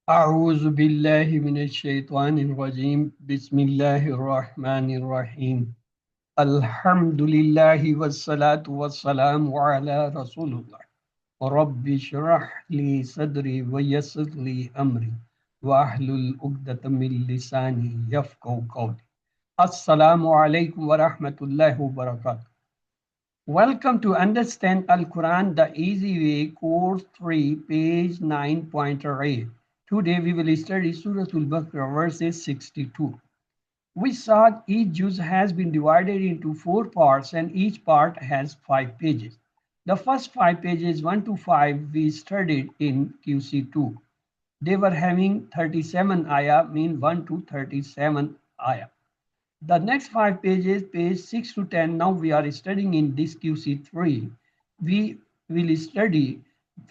أعوذ بالله من الشيطان الرجيم بسم الله الرحمن الرحيم الحمد لله والصلاة والسلام على رسول الله رب اشرح لي صدري ويسر لي أمري واحلل عقدة من لساني يفقهوا قولي السلام عليكم ورحمة الله وبركاته. Welcome to Understand Al-Quran the Easy Way, Course 3, page 9.8. Today we will study Surah Al-Baqarah, verses 62. We saw each juz has been divided into 4 parts and each part has 5 pages. The first 5 pages, 1 to 5, we studied in QC2. They were having 37 ayah, mean 1 to 37 ayah. The next 5 pages, page 6 to 10, now we are studying in this QC3. We will study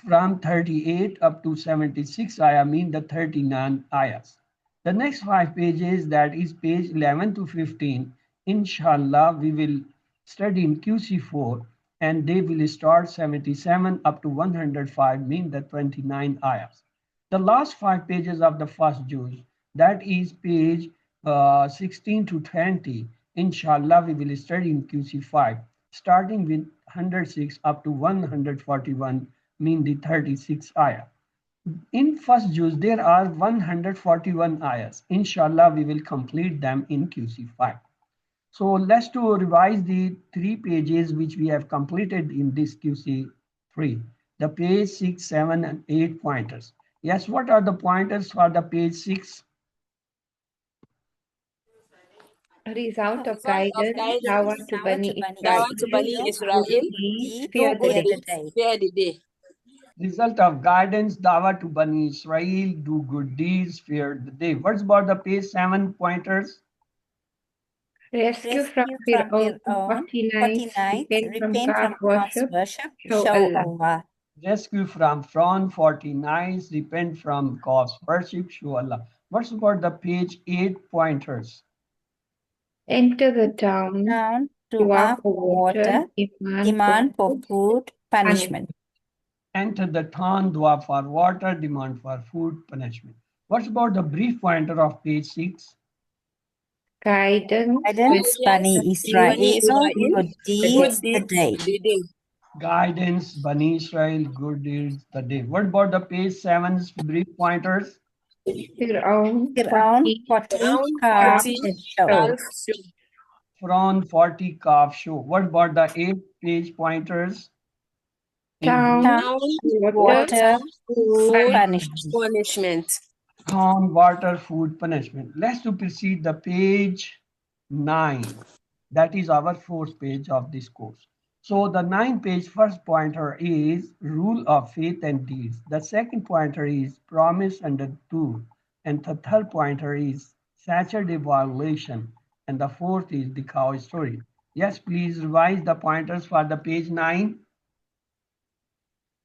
from 38 up to 76 ayah, mean the 39 ayahs. The next 5 pages, that is page 11 to 15, inshallah, we will study in QC4 and they will start 77 up to 105, mean the 29 ayahs. The last 5 pages of the first juz, that is page 16 to 20, inshallah, we will study in QC5, starting with 106 up to 141, mean the 36 ayah. In first juz, there are 141 ayahs. Inshallah, we will complete them in QC5. So let's to revise the 3 pages which we have completed in this QC3. The page 6, 7, and 8 pointers. Yes, what are the pointers for the page 6? Result of guidance, Dawah to Bani Israel, fear the day. Result of guidance, Dawah to Bani Israel, do good deeds, fear the day. What's about the page 7 pointers? Rescue from Fir'aun, 40 nights, repent from God worship, show Allah. Rescue from Fron, 40 nights, repent from cause worship, show Allah. What's about the page 8 pointers? Enter the town, dua for water, demand for food, punishment. Enter the town, dua for water, demand for food, punishment. What's about the brief pointer of page 6? Guidance, Bani Israel, good deeds, the day. Guidance, Bani Israel, good deeds, the day. What about the page 7's brief pointers? Fir'aun, 40 calves and show. From 40 calf show. What about the 8-page pointers? town, Water, food, punishment. Town, water, food, punishment. Let's to proceed the page 9. That is our 4th page of this course. So the 9-page first pointer is rule of faith and deeds. The second pointer is promise and the two. And the third pointer is Saturday violation. And the fourth is the cow story. Yes, please revise the pointers for the page 9.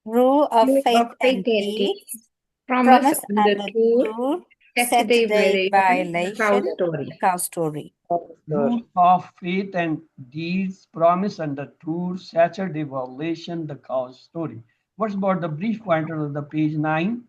Rule of faith and deeds, promise and the truth, Saturday violation, cow story. Rule of faith and deeds, promise and the truth, Saturday violation, the cow story. What's about the brief pointer of the page 9?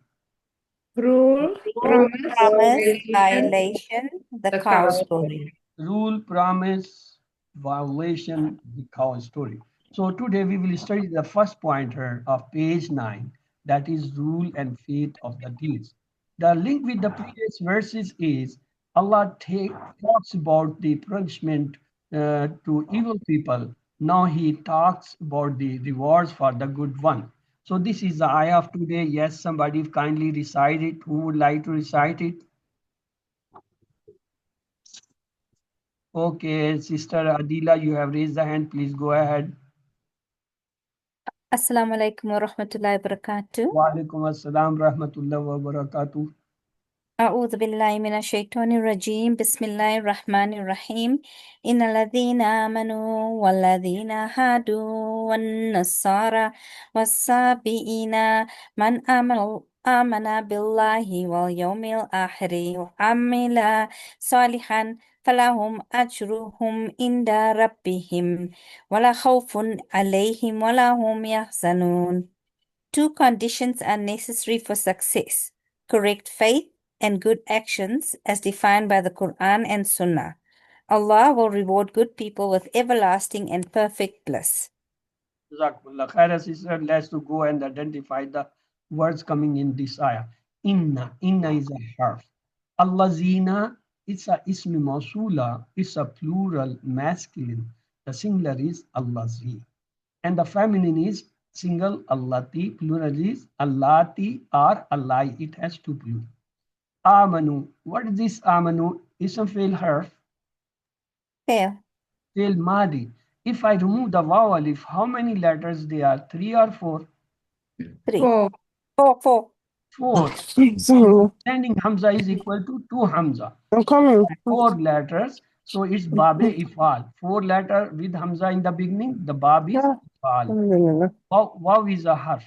rule, promise, violation, the cow story. Rule, promise, violation, the cow story. So today we will study the first pointer of page 9, that is rule and faith of the deeds. The link with the previous verses is Allah talks about the punishment to evil people. Now he talks about the rewards for the good one. So this is the ayah of today. Yes, somebody kindly recite it. Who would like to recite it? Okay, Sister Adila, you have raised the hand. Please go ahead. Assalamu alaikum wa rahmatullahi wa barakatuh. Wa alaikum assalam rahmatullahi wa barakatuh. أعوذ بالله من الشيطان الرجيم بسم الله الرحمن الرحيم إن الذين آمنوا والذين هادوا والنصارى والصابئين من آمن بالله واليوم الآخر وعمل صالحا فلهم أجرهم عند ربهم ولا خوف عليهم ولا هم يحزنون. Two conditions are necessary for success: correct faith and good actions as defined by the Quran and Sunnah. Allah will reward good people with everlasting and perfect bliss. Jazakumullah khaira, sister. Let's to go and identify the words coming in this ayah. Inna is a harf. Allazina, it's a ismi mausula, it's a plural masculine. The singular is Allazi. And the feminine is single Allati, plural is Allati or Allai. It has two plural. Amanu, what is this Amanu? Ism fail harf. Fail. Fail Madi. If I remove the vowel alif, how many letters they are? 3 or 4? 3. Four. 4. 4. So, Standing Hamza is equal to 2 Hamza. I'm coming. 4 letters. So it's Babe Ifal. 4 letter with Hamza in the beginning. The Bab is Ifal. Waw is a harf.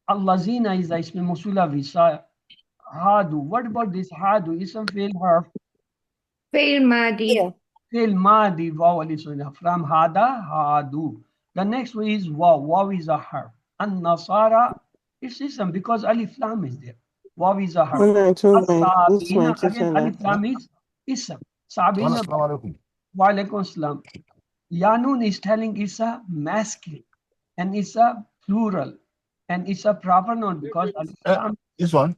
Allazina is a ism musula visa. Hadu. What about this Hadu? Ism fail harf. Fail Madi. Fail. Fail Madi vowel is from Hada, Hadu. The next one is Waw. Waw is a harf. And Nasara, it's ism because Alif Lam is there. Waw is a harf. As-Sabina, again Alif Lam is ism. Sabina, wa alaikum assalam. Yanun is telling it's a masculine and it's a plural and it's a proper noun because Alif Lam. This one.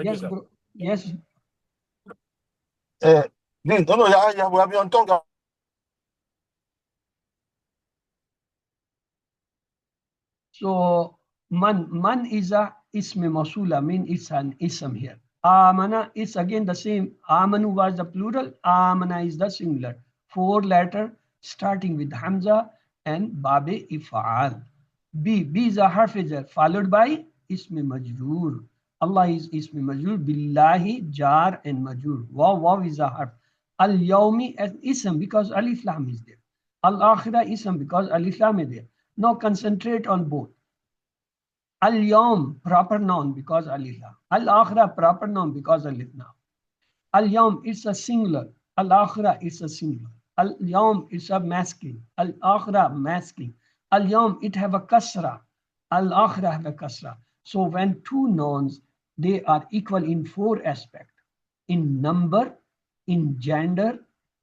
Yes, bro. Yes. No, yeah, we have been on talk. So man is a ism masula, mean it's an ism here. Amana is again the same. Amanu was the plural. Amana is the singular. 4 letter starting with Hamza and Babe If'al. B is a harf followed by ism majroor. Allah is ism majroor. Billahi jar and majroor. Waw is a harf. Al yawmi as ism because alif lam is there. Al akhirah ism because alif lam is there. Now concentrate on both. Al-Yawm, proper noun because alif lam. Al-Akhirah, proper noun because alif lam. Al-Yawm, it's a singular. Al-Akhirah, it's a singular. Al-Yawm, it's a masculine. Al-Akhirah, masculine. Al-Yawm, it have a kasra. Al-Akhirah have a kasra. So when two nouns, they are equal in 4 aspects. In number, in gender,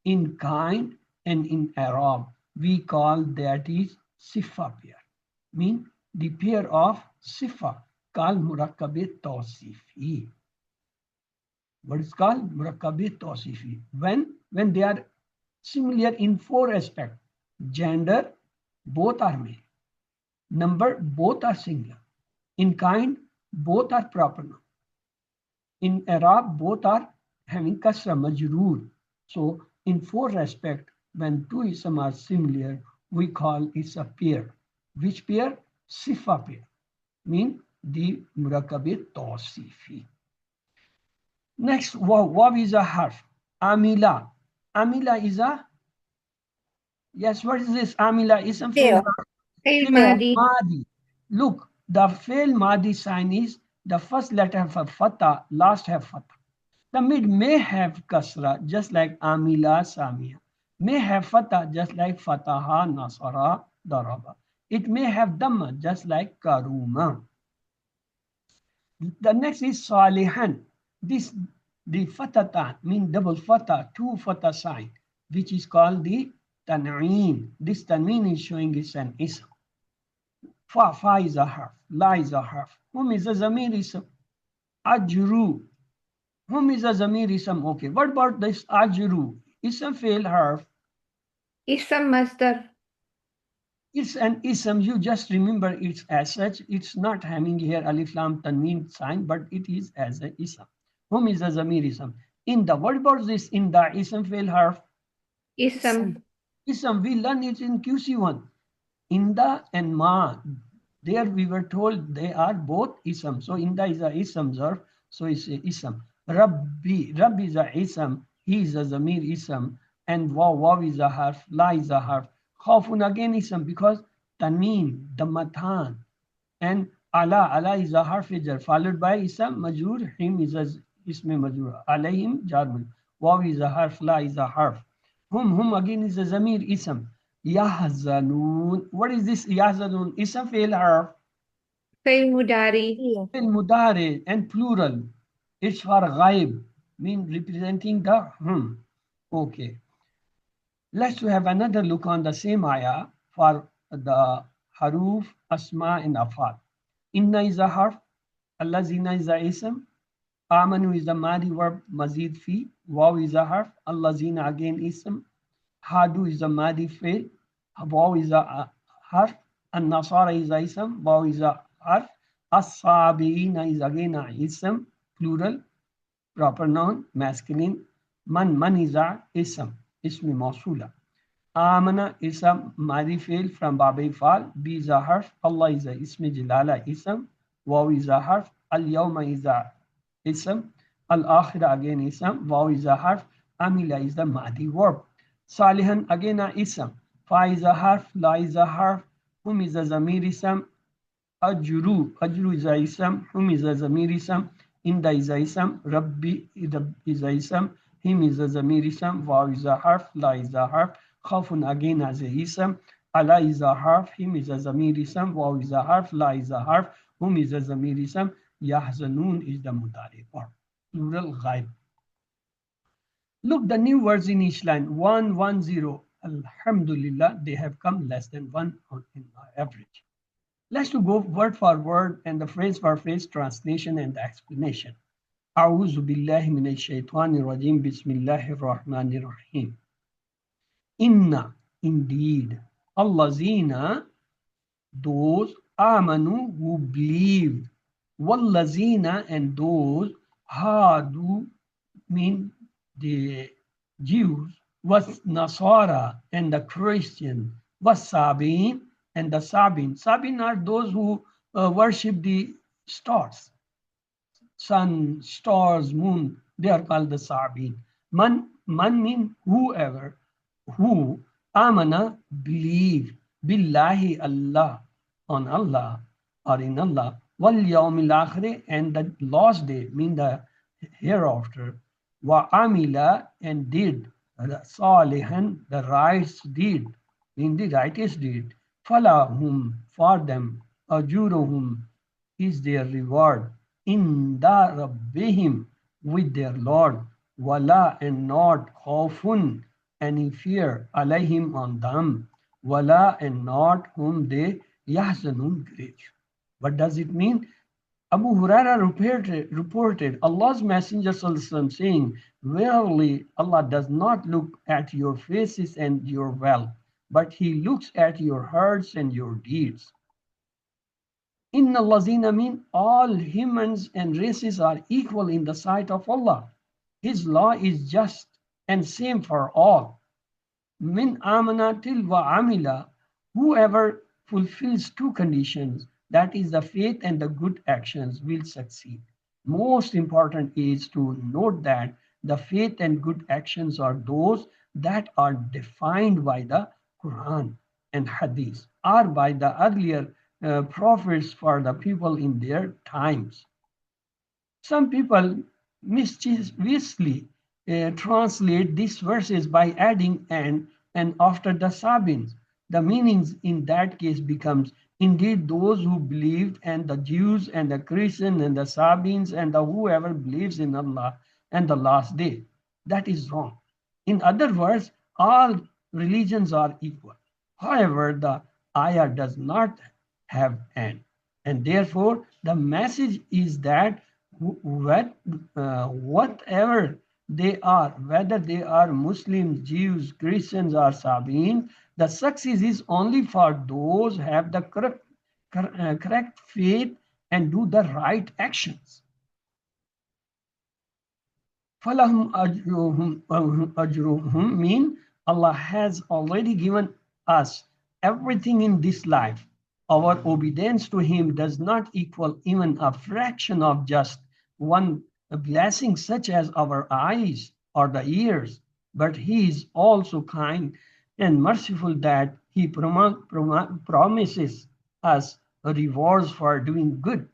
in kind, and in Arab. We call that is Sifa pair. Mean the pair of Sifa called Murakkabit Tawsifi. What is called Murakkabit Tawsifi? When they are similar in 4 aspects. Gender, both are male. Number, both are singular. In kind, both are proper noun. In Arab, both are having kasra, majroor. So in 4 aspects, when two ism are similar, we call it a pair. Which pair? Sifa pair. Mean the Murakkabit Tawsifi. Next, waw is a harf. Amila. Amila is a, yes, what is this? Amila is a fail. Fail Madi. Look, the fail Madi sign is the first letter have a fatha, last have fatha. The mid may have kasra, just like Amila Samia. May have fatha, just like Fataha Nasara Daraba. It may have dhamma, just like Karuma. The next is Salihan. This, the fatatan, mean double fatha, 2 fatha sign, which is called the tan'een. This tan'een is showing it's an ism. Fa is a harf, la is a harf. Whom is a zamir ism? Ajru. Whom is a zamir ism? Okay, what about this ajru? Ism fail harf. Ism Masdar. It's an ism, you just remember it's as such. It's not having here alif lam tanween sign, but it is as an ism. Whom is a zamir ism? In the, what about this in the ism fail harf? Ism. Ism, we learn it in QC1. Inda and ma, there we were told they are both ism. So inda is a ism zarf, so it's a ism. Rabbi is a ism, he is a zamir ism, and waw is a harf, la is a harf. Khawfun again ism because tanween, dammatan, and ala is a harf jar followed by ism majrur, him is a ism majrur, alayhim jarmun. Waw is a harf, la is a harf. Hum again is a zamir ism. Yahzanun. What is this Yahzanun? Ism fail harf. Fi'l mudari. Fi'l mudari and plural. It's for ghaib, mean representing the Okay. Let's have another look on the same ayah for the haruf, asma, and afal. Inna is a harf, allazina is a ism, amanu is the madi verb mazid fi, waw is a harf, allazina again ism, hadu is a madi fail, waw is a harf, and nasara is a ism, waw is a harf, as-sabiina is again a ism, plural, proper noun, masculine, man is a ism, ismi mausula. Amana is a madi fail from Babi Fal. B is a harf. Allah is a ismi jilala ism. Waw is a harf. Al yawma is a ism. Al akhira again ism. Waw is a harf. Amila is the madi verb. Salihan again a ism. Fa is a harf. La is a harf. Hum is a zamir ism. Ajru is a ism. Hum is a zamir ism. Inda is a ism. Rabbi is a ism. Him is a zamir ism. Waw is a harf. La is a harf. Khafun again as a ism. Allah is a harf. Him is a zamir ism. Waw is a harf. La is a harf. Hum is a zamir ism. Yahzanun is the mudari verb. Plural ghaib. Look, the new words in each line. 110. Alhamdulillah, they have come less than one in average. Let's go word for word and the phrase for phrase translation and explanation. A'udhu billahi minash shaitanir rajim. Bismillahir rahmanir rahim. Inna, indeed, Allazina, those, amanu, who believed, wallazina, and those, hadu, mean the Jews, was Nasara, and the Christian, was Sabin, and the Sabin. Sabin are those who worship the stars, sun, stars, moon, they are called the Sabin. Man mean whoever, who amana believe billahi Allah, on Allah or in Allah, wal yawmil akhir, and the last day, mean the hereafter, wa amila, and did salihan, the righteous deed, mean the righteous deed, falahum, for them, ajuruhum, is their reward, inda rabbihim, with their Lord, wala, and not khawfun, any fear, alayhim, on them, wala, and not whom they yahzanun, grieve. What does it mean? Abu Huraira reported Allah's Messenger Sallallahu saying, verily Allah does not look at your faces and your wealth, but he looks at your hearts and your deeds. Inna allazina, mean all humans and races are equal in the sight of Allah. His law is just and same for all. Min amana til wa amila, whoever fulfills two conditions, that is the faith and the good actions, will succeed. Most important is to note that the faith and good actions are those that are defined by the Quran and Hadith, or by the earlier prophets for the people in their times. Some people mischievously translate these verses by adding and after the Sabins. The meanings in that case becomes, indeed, those who believed, and the Jews and the Christians and the Sabins and the whoever believes in Allah and the last day. That is wrong. In other words, all religions are equal. However, the ayah does not have and therefore the message is that whatever they are, whether they are Muslims, Jews, Christians, or Sabines, the success is only for those who have the correct faith and do the right actions. Falahum ajruhum, mean Allah has already given us everything in this life. Our obedience to Him does not equal even a fraction of just one blessing, such as our eyes or the ears, but He is also kind and merciful that He promises us rewards for doing good.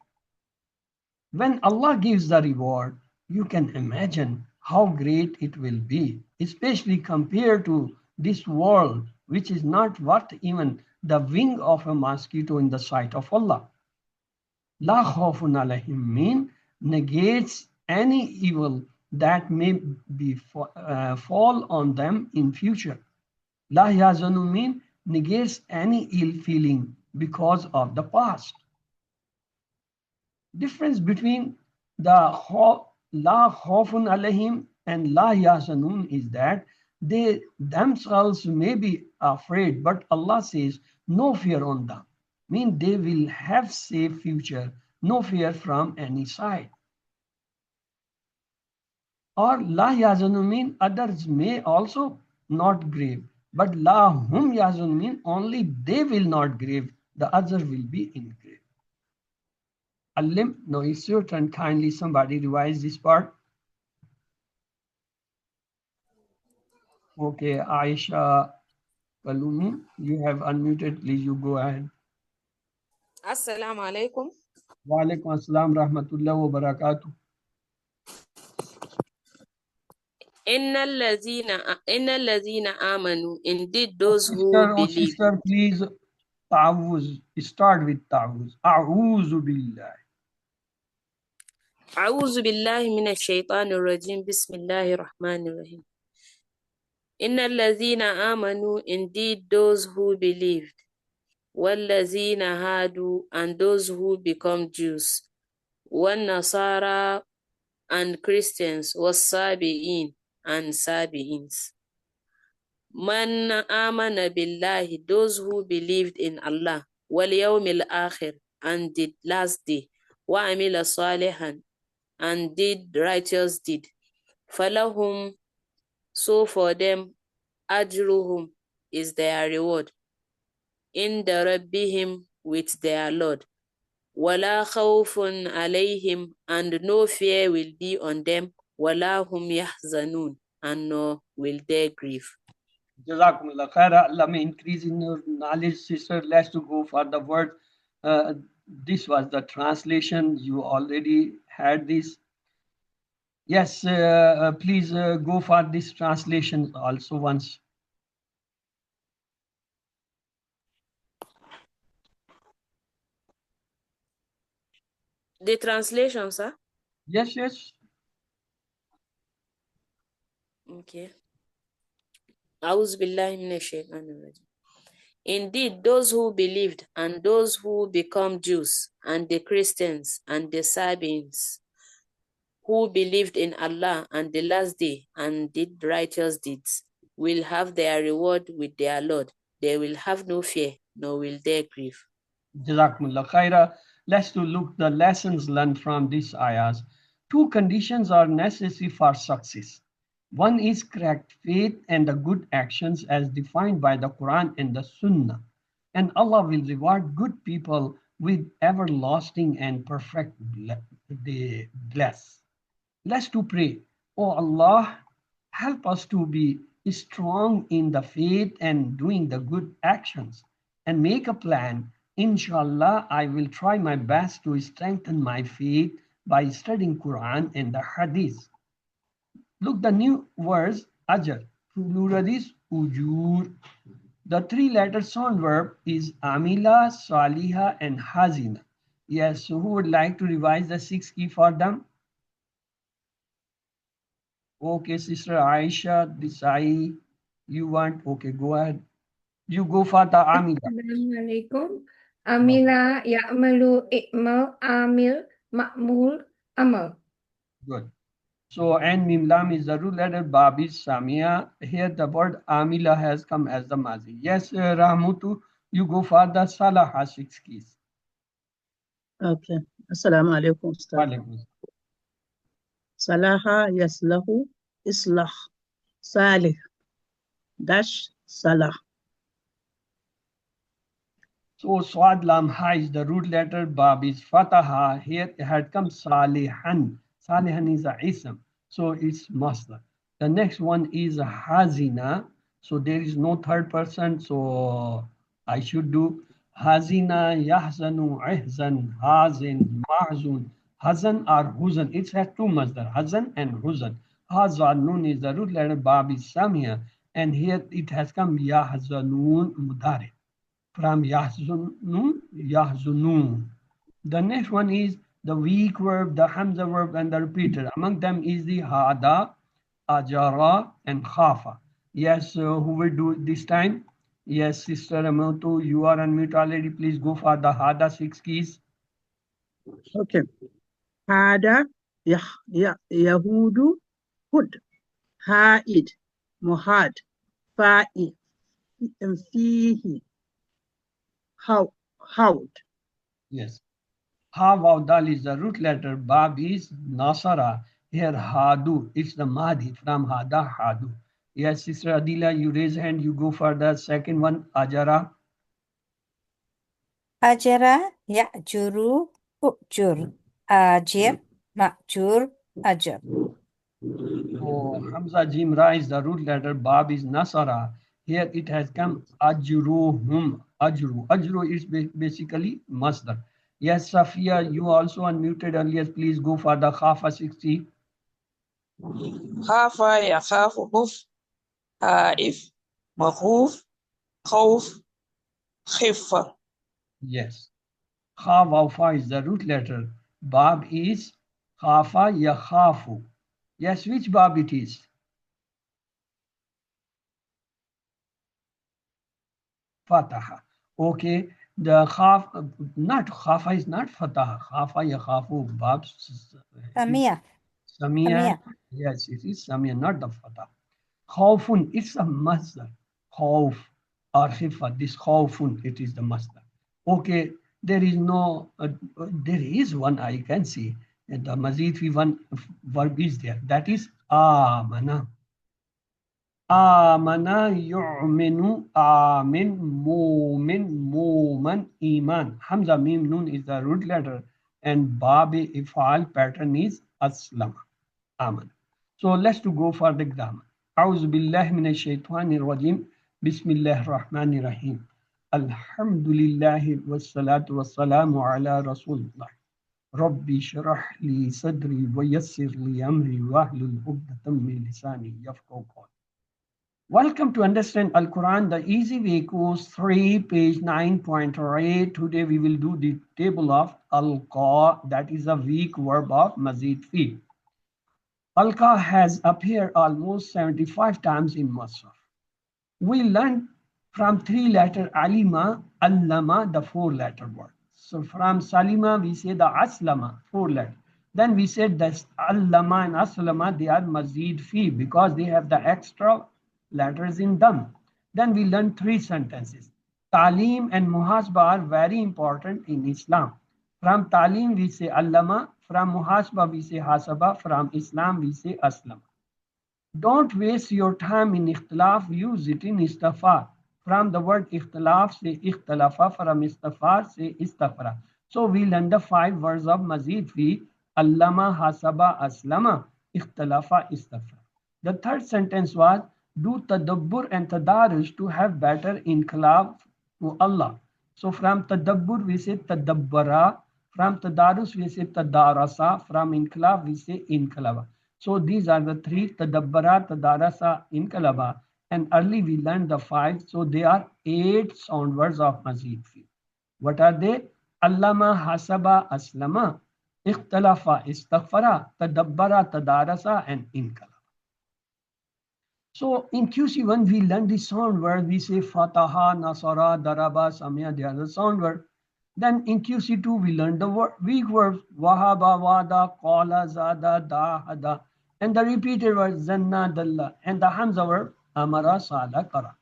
When Allah gives the reward, you can imagine how great it will be, especially compared to this world, which is not worth even the wing of a mosquito in the sight of Allah. La khawfun alayhim mean negates any evil that may be fall on them in future. La yazanu mean negates any ill feeling because of the past. Difference between the la khawfun alayhim and la yazanun is that they themselves may be afraid, but Allah says no fear on them. Mean they will have safe future, no fear from any side. Or la yazanu mean others may also not grieve, but la hum yazun mean only they will not grieve, the other will be in grief. Alim, no, it's your turn. Kindly somebody revise this part. Okay, Aisha Kalumi, you have unmuted. Please, you go ahead. Assalamu alaikum. Wa alaikum assalam rahmatullah wa barakatuh. Inna lazina amanu, indeed those who Sister, oh believe. sister, please, ta'awuz. Start with ta'awuz. A'uzu billah. A'udhu billahi minash shaitanir rajim. Bismillahir rahmanir rahim. Inna lazina amanu, indeed those who believed. Wallazina hadu, and those who become Jews. Wan Nasara, and Christians. Was-sabi'in, and Sabi'ins. Man amana billahi, those who believed in Allah, wal yawmil akhir, and did last day, wa amila salihan, and did righteous deed. Falahum, so for them, ajruhum is their reward, in the rabbihim, with their Lord. Wala khawfun alayhim, and no fear will be on them. Wala hum yahzanun, and nor will they grieve. Jazakumullah khaira. Allah may increase in your knowledge, sister. Let's to go for the word. This was the translation. You already had this. Yes, please go for this translation also once. The translation, sir? Yes, yes. Okay. A'udhu billahi minash shaitanir rajim. Indeed, those who believed and those who become Jews and the Christians and the Sabians who believed in Allah and the last day and did righteous deeds will have their reward with their Lord. They will have no fear, nor will they grieve. Jazakumullah khaira. Let's to look the lessons learned from these ayahs. Two conditions are necessary for success. One is correct faith and the good actions as defined by the Quran and the Sunnah. And Allah will reward good people with everlasting and perfect bless. Let's to pray. Oh Allah, help us to be strong in the faith and doing the good actions and make a plan. Inshallah, I will try my best to strengthen my faith by studying Quran and the Hadith. Look, the new words, ajr, plural is ujur. The three-letter sound verb is amila, saliha, and hazina. Yes, so who would like to revise the 6 key for them? Okay, Sister Aisha, Desai, you want? Okay, go ahead. You go for the amila. Assalamualaikum. Amila ya'malu i'mal amil ma'mul amal. Good. So, and mim lam is the root letter bab is samia. Here the word amila has come as the mazi. Yes, Rahmutu, you go for the salah 6 keys. Okay. Assalamu alaikum, Ustad. Walaikum. Salaha yaslahu islah salih dash salah. So Swad Lam Ha is the root letter, Bab is Fataha. Here it had come Salihan. Salihan is a ism, so it's Masdar. The next one is Hazina. So there is no third person, so I should do Hazina, Yahzanu, Ihzan, Hazin, Mahzun, Hazan or Huzan. It has two Masdar, Hazan and Huzan. Hazanun is the root letter, Bab is Samia, and here it has come Yahzanun Mudari. From Yahzunun, Yahzunun. The next one is the weak verb, the hamza verb, and the repeated. Among them is the hada, ajara, and khafa. Yes, who will do it this time? Yes, Sister Amoto, you are on mute already. Please go for the hada 6 keys. Okay. Hada, Yahudu, Hud, Haid, Muhad, Fa'i, Fihi, Haud. Yes. Ha Vaw Dal is the root letter. Bab is Nasara. Here Hadu. It's the Mahdi from Hada Hadu. Yes, Sister Adila, you raise hand. You go for the second one. Ajara. Ajara, ya'juru, ujur. Ajir, ma'jur, ajr. Oh, Hamza Jim Ra is the root letter. Bab is Nasara. Here it has come Ajruhum. Ajru. Ajru is basically Masdar. Yes, Safia, you also unmuted earlier. Please go for the Khafa 60. خاف يخاف خف خائف مخوف خوف خفة. Yes. Kha Wawfa is the root letter. Bab is Khafa Yakhafu. Yes, which Bab it is? Fataha. Okay. The Khaf, not Khafa is not Fataha. Khafa Yakhafu. Bab Samia. Samia. Yes, it is Samia, not the Fatah. Khawfun, it's a masdar. Khawf or khifa. This khawfun, it is the masdar. Okay, there is no, there is one I can see. And the mazid fi one verb is there. That is amana. Amana yu'minu amin mu'min mu'man iman. Hamza mim nun is the root letter and babi ifal pattern is aslam. Aman. So let's to go for the example. أعوذ بالله من الشيطان الرجيم بسم الله الرحمن الرحيم الحمد لله والصلاة والسلام على رسول الله ربي اشرح لي صدري ويسر لي أمري واحلل عقدة من لساني يفقهوا قولي. Welcome to Understand Al-Quran the easy way course 3 page 9.8. Today we will do the table of Al-Qa, that is a weak verb of Mazid fi. Al-Qa has appeared almost 75 times in Musaf. We learned from 3-letter Alima, Allama, the 4-letter word. So from Salima, we say the Aslama, 4-letter. Then we said that Allama and Aslama, they are Mazid fi because they have the extra letters in them. Then we learned 3 sentences. Talim and Muhasba are very important in Islam. From Talim, we say Allama. From Muhasba, we say Hasaba. From Islam, we say Aslam. Don't waste your time in Ikhtilaf, use it in Istafar. From the word Ikhtilaf, say Ikhtalafa. From Istafar, say Istafara. So we learn the 5 words of Mazid fi. Allama, Hasaba, Aslama, Ikhtalafa, Istafara. The third sentence was, do tadabbur and tadarush to have better inqilab to Allah. So from tadabbur, we say tadabbara. From tadarus, we say tadarasa. From inqilab, we say inqilaba. So these are the 3, tadabbara, tadarasa, inqilaba. And early we learned the 5. So they are 8 sound words of Mazid fi. What are they? Allama, Hasaba, Aslama, Ikhtalafa, Istaghfara, Tadabbara, Tadarasa, and Inqilaba. So in QC1, we learned the sound word. We say Fataha, Nasara, Daraba, Samia, they are the sound word. Then in QC2, we learned the weak verbs Wahaba, Wada, Qala, Zada, Da, Hada. And the repeated words Zanna, Dalla. And the Hamza verb Amara, Sala, Kara.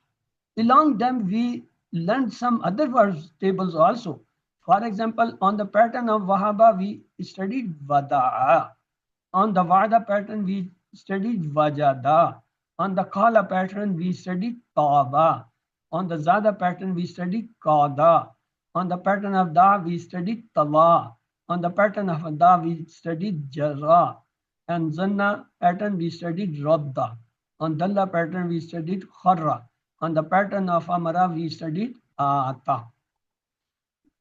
Along them, we learned some other verbs tables also. For example, on the pattern of Wahaba, we studied Wada'a. On the Wada pattern, we studied Wajada. On the Kala pattern, we studied Taba. On the Zada pattern, we studied Qada. On the pattern of Da, we studied Tala. On the pattern of Da, we studied Jara. And Zanna pattern, we studied Radda. On Dalla pattern, we studied Kharra. On the pattern of Amara, we studied Ata.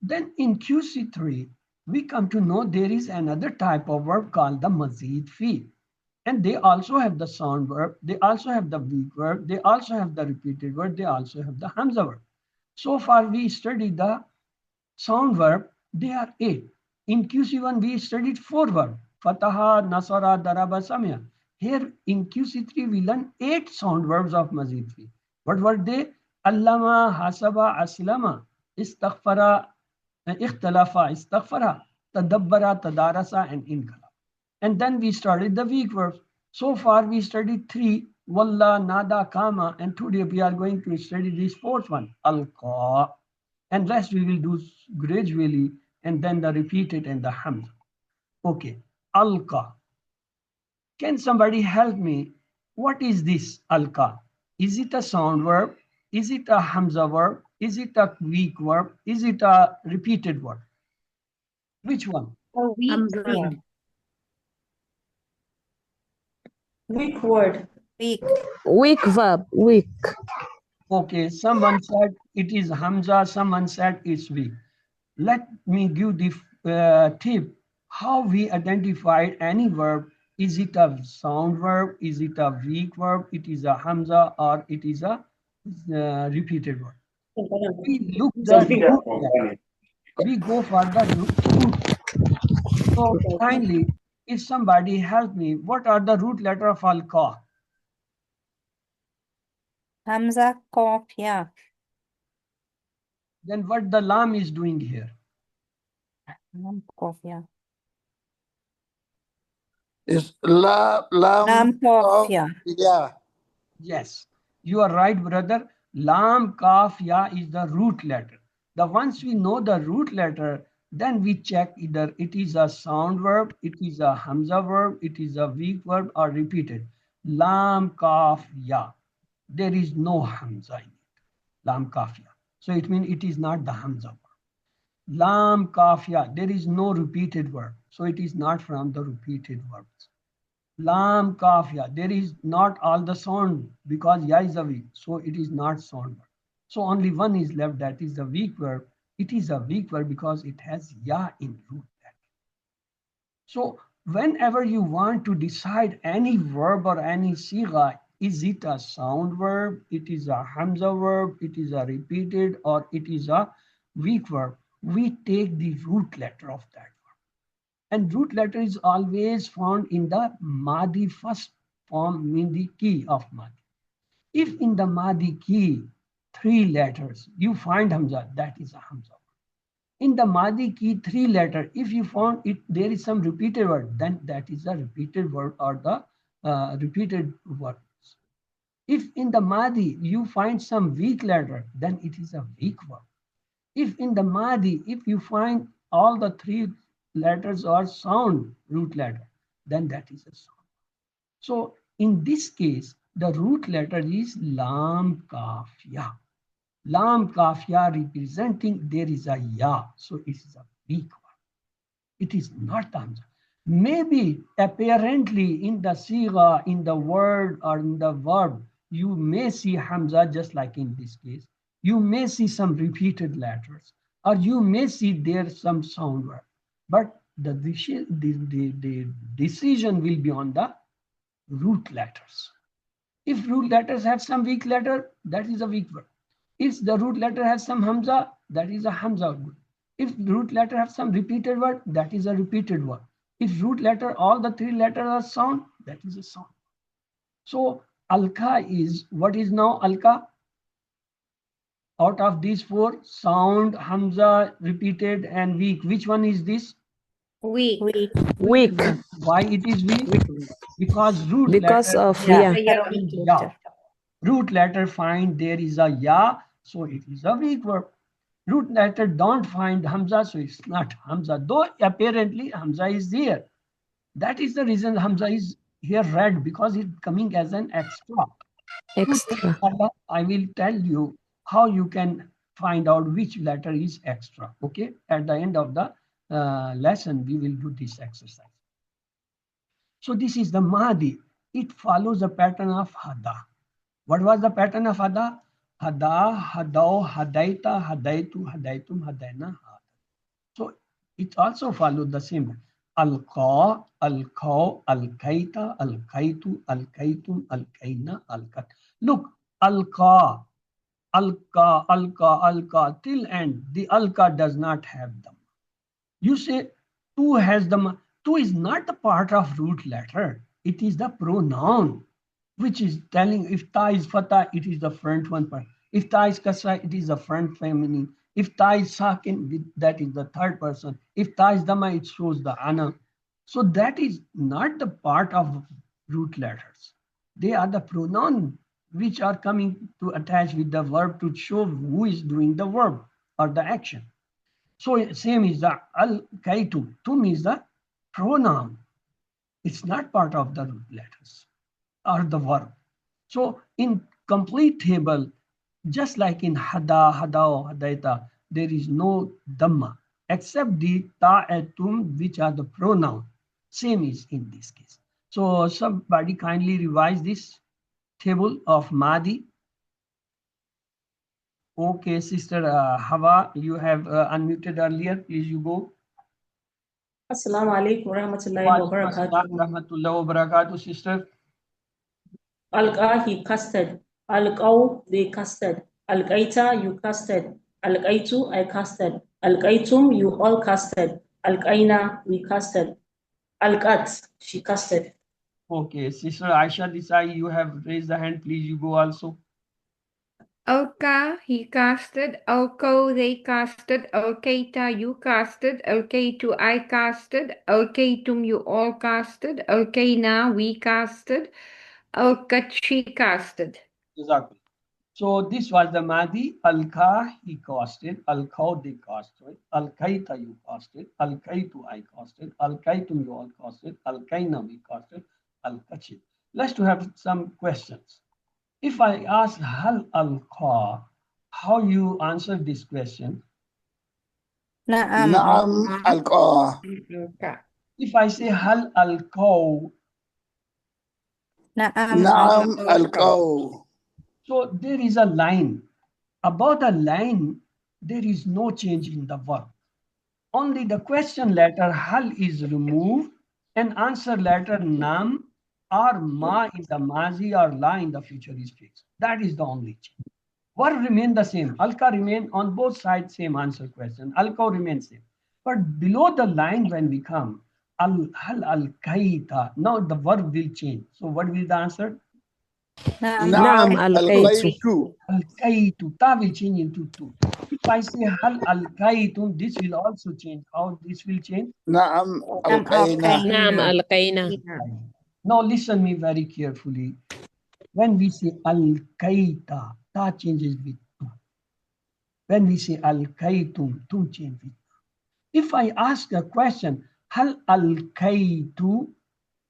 Then in QC3, we come to know there is another type of verb called the Mazid fi. And they also have the sound verb, they also have the weak verb, they also have the repeated verb, they also have the Hamza verb. So far we studied the sound verb, they are 8. In QC1, we studied 4 verbs. Fataha, Nasara, Daraba, Samya. Here in QC3, we learn 8 sound verbs of Mazid 3. What were they? Allama, Hasaba, Aslama, Istaghfara, Ikhtalafa, Istaghfara, Tadabbara, Tadarasa, and Inkala. And then we started the weak verbs. So far, we studied 3, Walla, Nada, Kama, and today we are going to study this 4th one, Al-Qa. And rest we will do gradually, and then the repeated and the hamza. Okay, Alqa. Can somebody help me? What is this Alqa? Is it a sound verb? Is it a hamza verb? Is it a weak verb? Is it a repeated verb? Which one? A weak Hamza. word. Weak word. Weak. Weak verb. Weak. Okay, someone said it is hamza, someone said it's weak. Let me give the tip how we identified any verb. Is it a sound verb? Is it a weak verb? It is a hamza or it is a repeated verb. We look the root letter. We go for the root. So kindly, if somebody help me, what are the root letter of Al-Qa? Hamza, Qaf, Ya. Then what the lam is doing here? Lam, Qaf, Ya. Is lam Lam, Qaf, of Ya. yeah. Yes, you are right, brother. Lam, Kaf, Ya is the root letter. Once we know the root letter, then we check either it is a sound verb, it is a hamza verb, it is a weak verb or repeated. Lam, Kaf, Ya. There is no hamza in it. Lam, Kaf, Ya. So it means it is not the hamza verb. Lam, Kaf, Ya. There is no repeated verb. So it is not from the repeated verbs. Lam, Kaf, Ya. There is not all the sound because Ya is a weak. So it is not sound verb. So only one is left, that is the weak verb. It is a weak verb because it has Ya in root. So whenever you want to decide any verb or any sigha, is it a sound verb, it is a hamza verb, it is a repeated, or it is a weak verb, we take the root letter of that verb. And root letter is always found in the Madi first form, mean the key of Madi. If in the Madi key, 3 letters, you find hamza, that is a hamza. In the Madi key 3 letter, if you found it, there is some repeated word, then that is a repeated word or the repeated words. If in the Madi you find some weak letter, then it is a weak word. If in the Madi, if you find all the 3 letters are sound root letter, then that is a sound. So in this case, the root letter is Lam, Kaf, Ya. Lam, Kaf, Ya representing there is a Ya, so it is a weak one. It is not the hamza. Maybe apparently in the sigha, in the word or in the verb, you may see hamza just like in this case. You may see some repeated letters, or you may see there some sound word. But the decision will be on the root letters. If root letters have some weak letter, that is a weak word. If the root letter has some hamza, that is a hamza word. If root letter has some repeated word, that is a repeated word. If root letter, all the 3 letters are sound, that is a sound. So Alqa is, what is now Alqa? Out of these 4, sound, hamza, repeated and weak, which one is this? Weak. Weak. Why it is weak? Because root Because letter of Ya. Ya. Root letter find there is a Ya, so it is a weak verb. Root letter don't find hamza, so it's not hamza, though apparently hamza is there. That is the reason hamza is here read, because it's coming as an extra. Extra. I will tell you how you can find out which letter is extra. Okay, at the end of the lesson we will do this exercise. So this is the Mahdi. It follows the pattern of Hada. What was the pattern of Hada? Hada, Hadao, Hadaita, Hadaitu, Hadaitum, Hadaina. So it also followed the same. Al-Qa, Al-Qaw, Al-Qaita, Al-Qaitu, Al-Qaitum, Al-Qaina, Al-Qat. Look, Al-Qa, Al-Qa, Al-Qa, Al-Qa, till end, the Al-Qa does not have them. You say, Tu has the, tu is not the part of root letter. It is the pronoun, which is telling if ta is fatah, it is the front one part. If ta is kasra, it is the front feminine. If ta is sakin, that is the third person. If ta is dama, it shows the ana. So that is not the part of root letters. They are the pronoun which are coming to attach with the verb to show who is doing the verb or the action. So same is the al-kaitu. Tum is the pronoun. It's not part of the root letters or the verb. So in complete table, just like in hada, hadao, hadaita, there is no dhamma except the ta and tum, which are the pronoun. Same is in this case. So somebody kindly revise this table of Madi. Okay, Sister Hawa, you have unmuted earlier. Please you go. Assalamu alaikum warahmatullahi Wa alaikum assalam wabarakatuh. rahmatullahi wa barakatuh, sister. Alqa, he casted. Alqaw, they casted. Alqaita, you casted. Alqaitu, I casted. Alqaitum, you all casted. Alqaina, we casted. Alqat, she casted. Okay, Sister Aisha Desai, you have raised the hand. Please you go also. Alka, he casted. Alko, they casted. Alkaita, you casted. Alkaitu, I casted. Alkaitum, you all casted. Alkaina, we casted. Alkat, she casted. Exactly. So this was the Madi. Alka, he casted. Alkau, they casted. Alkaita, you casted. Alkaitu, I casted. Alkaitum, you all casted. Alkaina, we casted. Alkachit. Let's to have some questions. If I ask Hal Alqa, how you answer this question? Naam alqa. Alka. If I say Hal Alqaw, Naam alqaw. so there is a line. About a line, there is no change in the verb. Only the question letter Hal is removed and answer letter Nam or Ma in the Mazi or La in the future is fixed. That is the only change. Verb remain the same. Alka remain on both sides, same answer question. Alka remains same. But below the line when we come, Hal Alkaita, now the verb will change. So what will the answer? Naam alqaitu. Alkaitu, ta will change into tu. If I say Hal Alkaitum, this will also change. How this will change? Naam alqaina. Naam alqaina. Now listen me very carefully. When we say Alkaita, ta changes with tu. When we say Alkaitum, tu changes with tu. If I ask a question, Hal Alkaitu,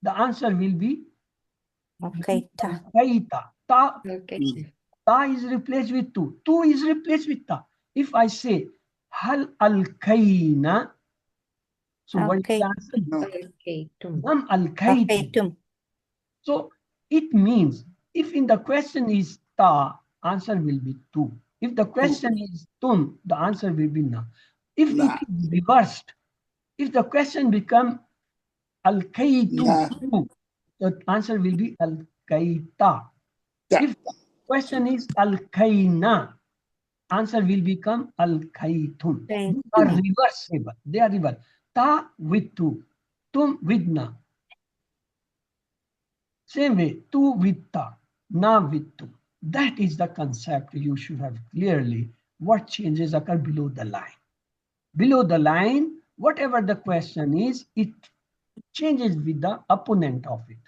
the answer will be Alkaita. Alkaita. Ta Alkaita. Ta is replaced with tu. Tu is replaced with ta. If I say Hal Alkaina, so what is the answer? Alkaitum. Nam Alkaitu. Alkaitum. So it means if in the question is ta, answer will be tu. If the question is tum, the answer will be na. If Na. it is reversed, if the question become Alkaitu, Na. tu, the answer will be Alkaita. Ta. If question is Alkaina, answer will become Alkaitum. They are reversible. They are reversible. Ta with tu, tum with na. Same way, tu with ta, na with tu. That is the concept you should have clearly what changes occur below the line. Below the line, whatever the question is, it changes with the opponent of it.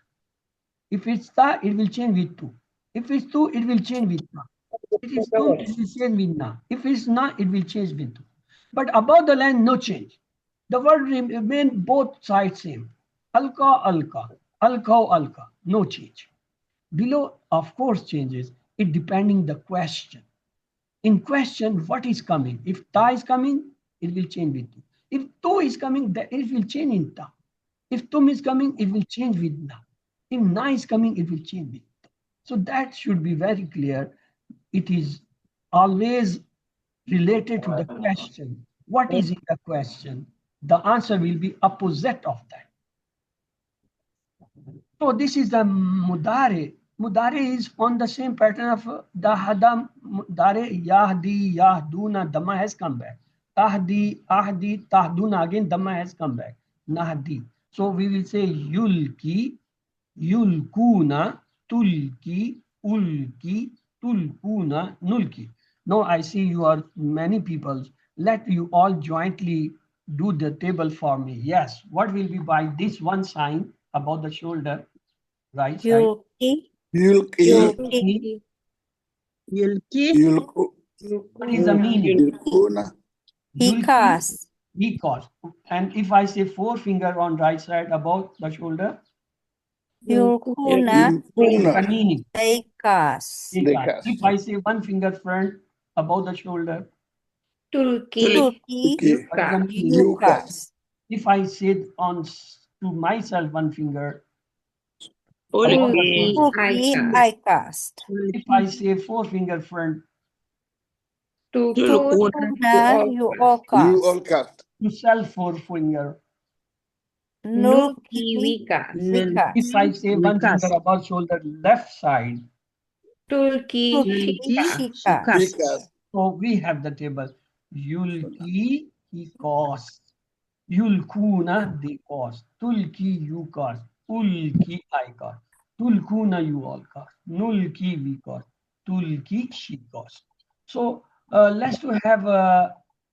If it's ta, it will change with tu. If it's tu, it will change with na. If it's tum, it will change with na. If it's na, it will change with tu. But above the line, no change. The word remain both sides same. Alka, alka, alkao, alka, no change. Below, of course, changes. It depending the question. In question, what is coming? If ta is coming, it will change with tu. If tu is coming, it will change in ta. If tum is coming, it will change with na. If na is coming, it will change with tu. So that should be very clear. It is always related to the question. What is in the question? The answer will be opposite of that. So this is the mudare. Mudare is on the same pattern of the hada mudare. Yahdi, yahduna, dhamma has come back. Tahdi, ahdi, tahduna, again dhamma has come back. Nahdi. So we will say yulki, yulkuna, tulki, ulki, tulkuna, nulki. Now I see you are many people. Let you all jointly do the table for me. Yes. What will be by this one sign about the shoulder, right side? Yulki. Yulki. Yulki. Yulki. Yulku. What is the meaning? Yulkuna. He casts. He casts. And if I say four finger on right side about the shoulder, Yulkuna. Yulkuna. the meaning. They cast. They cast. If I say one finger front above the shoulder, Tulki. Tulki. what is the meaning? You cast. If I say on to myself one finger, Tulki. Tulki. I cast. if I say four finger front, Tulkuna. You all You cast. all cast. to self four finger. Nulki. We cast. If I say one finger above shoulder left side, Tulki. Tulki. She cast. He cast. so we have the table. Yulki, he cost. Yulkuna, they cost. Tulki, you cost. Ulki, I cost. Tulkuna, you all cost. Nulki, we cost. Tulki, she cost. So let's to have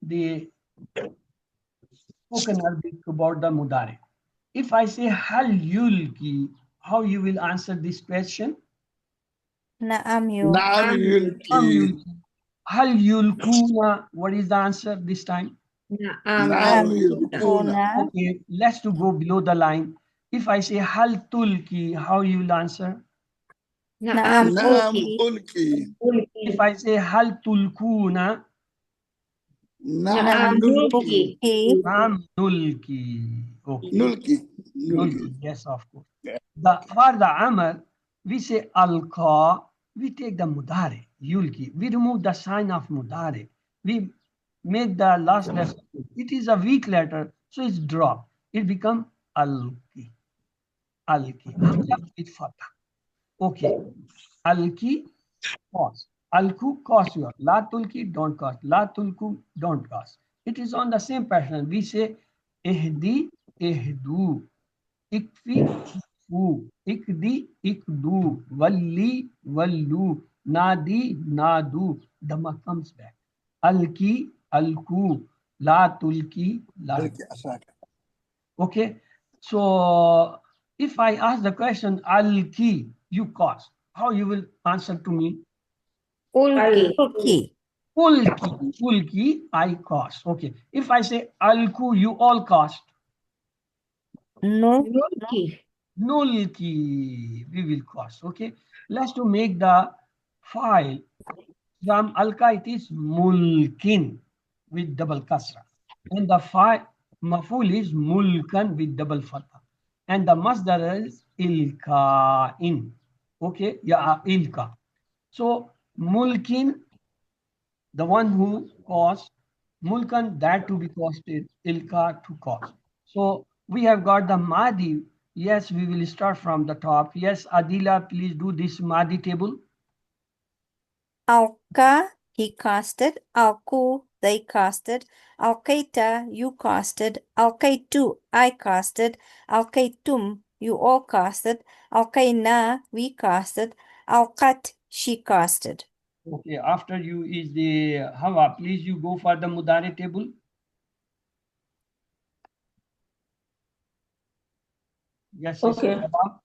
the spoken Arabic about the mudare. If I say hal yulki, how you will answer this question? Naam Yulki. Hal yulkuna, what is the answer this time? Yulkuna. Okay, let's to go below the line. If I say hal tulki, how you will answer? Ulki. If I say hal tulkuna, Nulki. nulki. Okay. Nulki. Yes, of course. For the amal, we say alqa, we take the mudare, yulki. We remove the sign of mudare. We make the last letter. It is a weak letter, so it's dropped. It become alki. Alki. Hamza with fatha. Okay. Alki, cause. Alku, cause you. La tulki, don't cause. La tulku, don't cause. It is on the same pattern. We say ihdi, ihdu. Ikfi, ikfu. Ikdi, ikdu. Walli, wallu. Nadi, nadu. Dhamma comes back. Alki, alku. La tulki, la. Okay. So if I ask the question, alki, you cause, how you will answer to me? Ulki. Ulki, I cost. Okay. If I say alku, you all cost. Nulki, we will cost. Okay. Let's to make the file from alka, it is mulkin with double kasra. And the file maful is mulkan with double fatha. And the masdar is ilkain. Okay. Yeah, ilka. So mulkin, the one who caused, mulkan, that to be costed, ilka to cost. So we have got the madi. Yes, we will start from the top. Yes, Adila, please do this madi table. Alka, he casted. Alku, they casted. Alkaita, you casted. Alkaitu, I casted. Alkaitum, you all casted. Alkaina, we casted. Alkat, she casted. Okay, after you is the Hawa. Please you go for the mudare table. Yes, Okay. Hawa.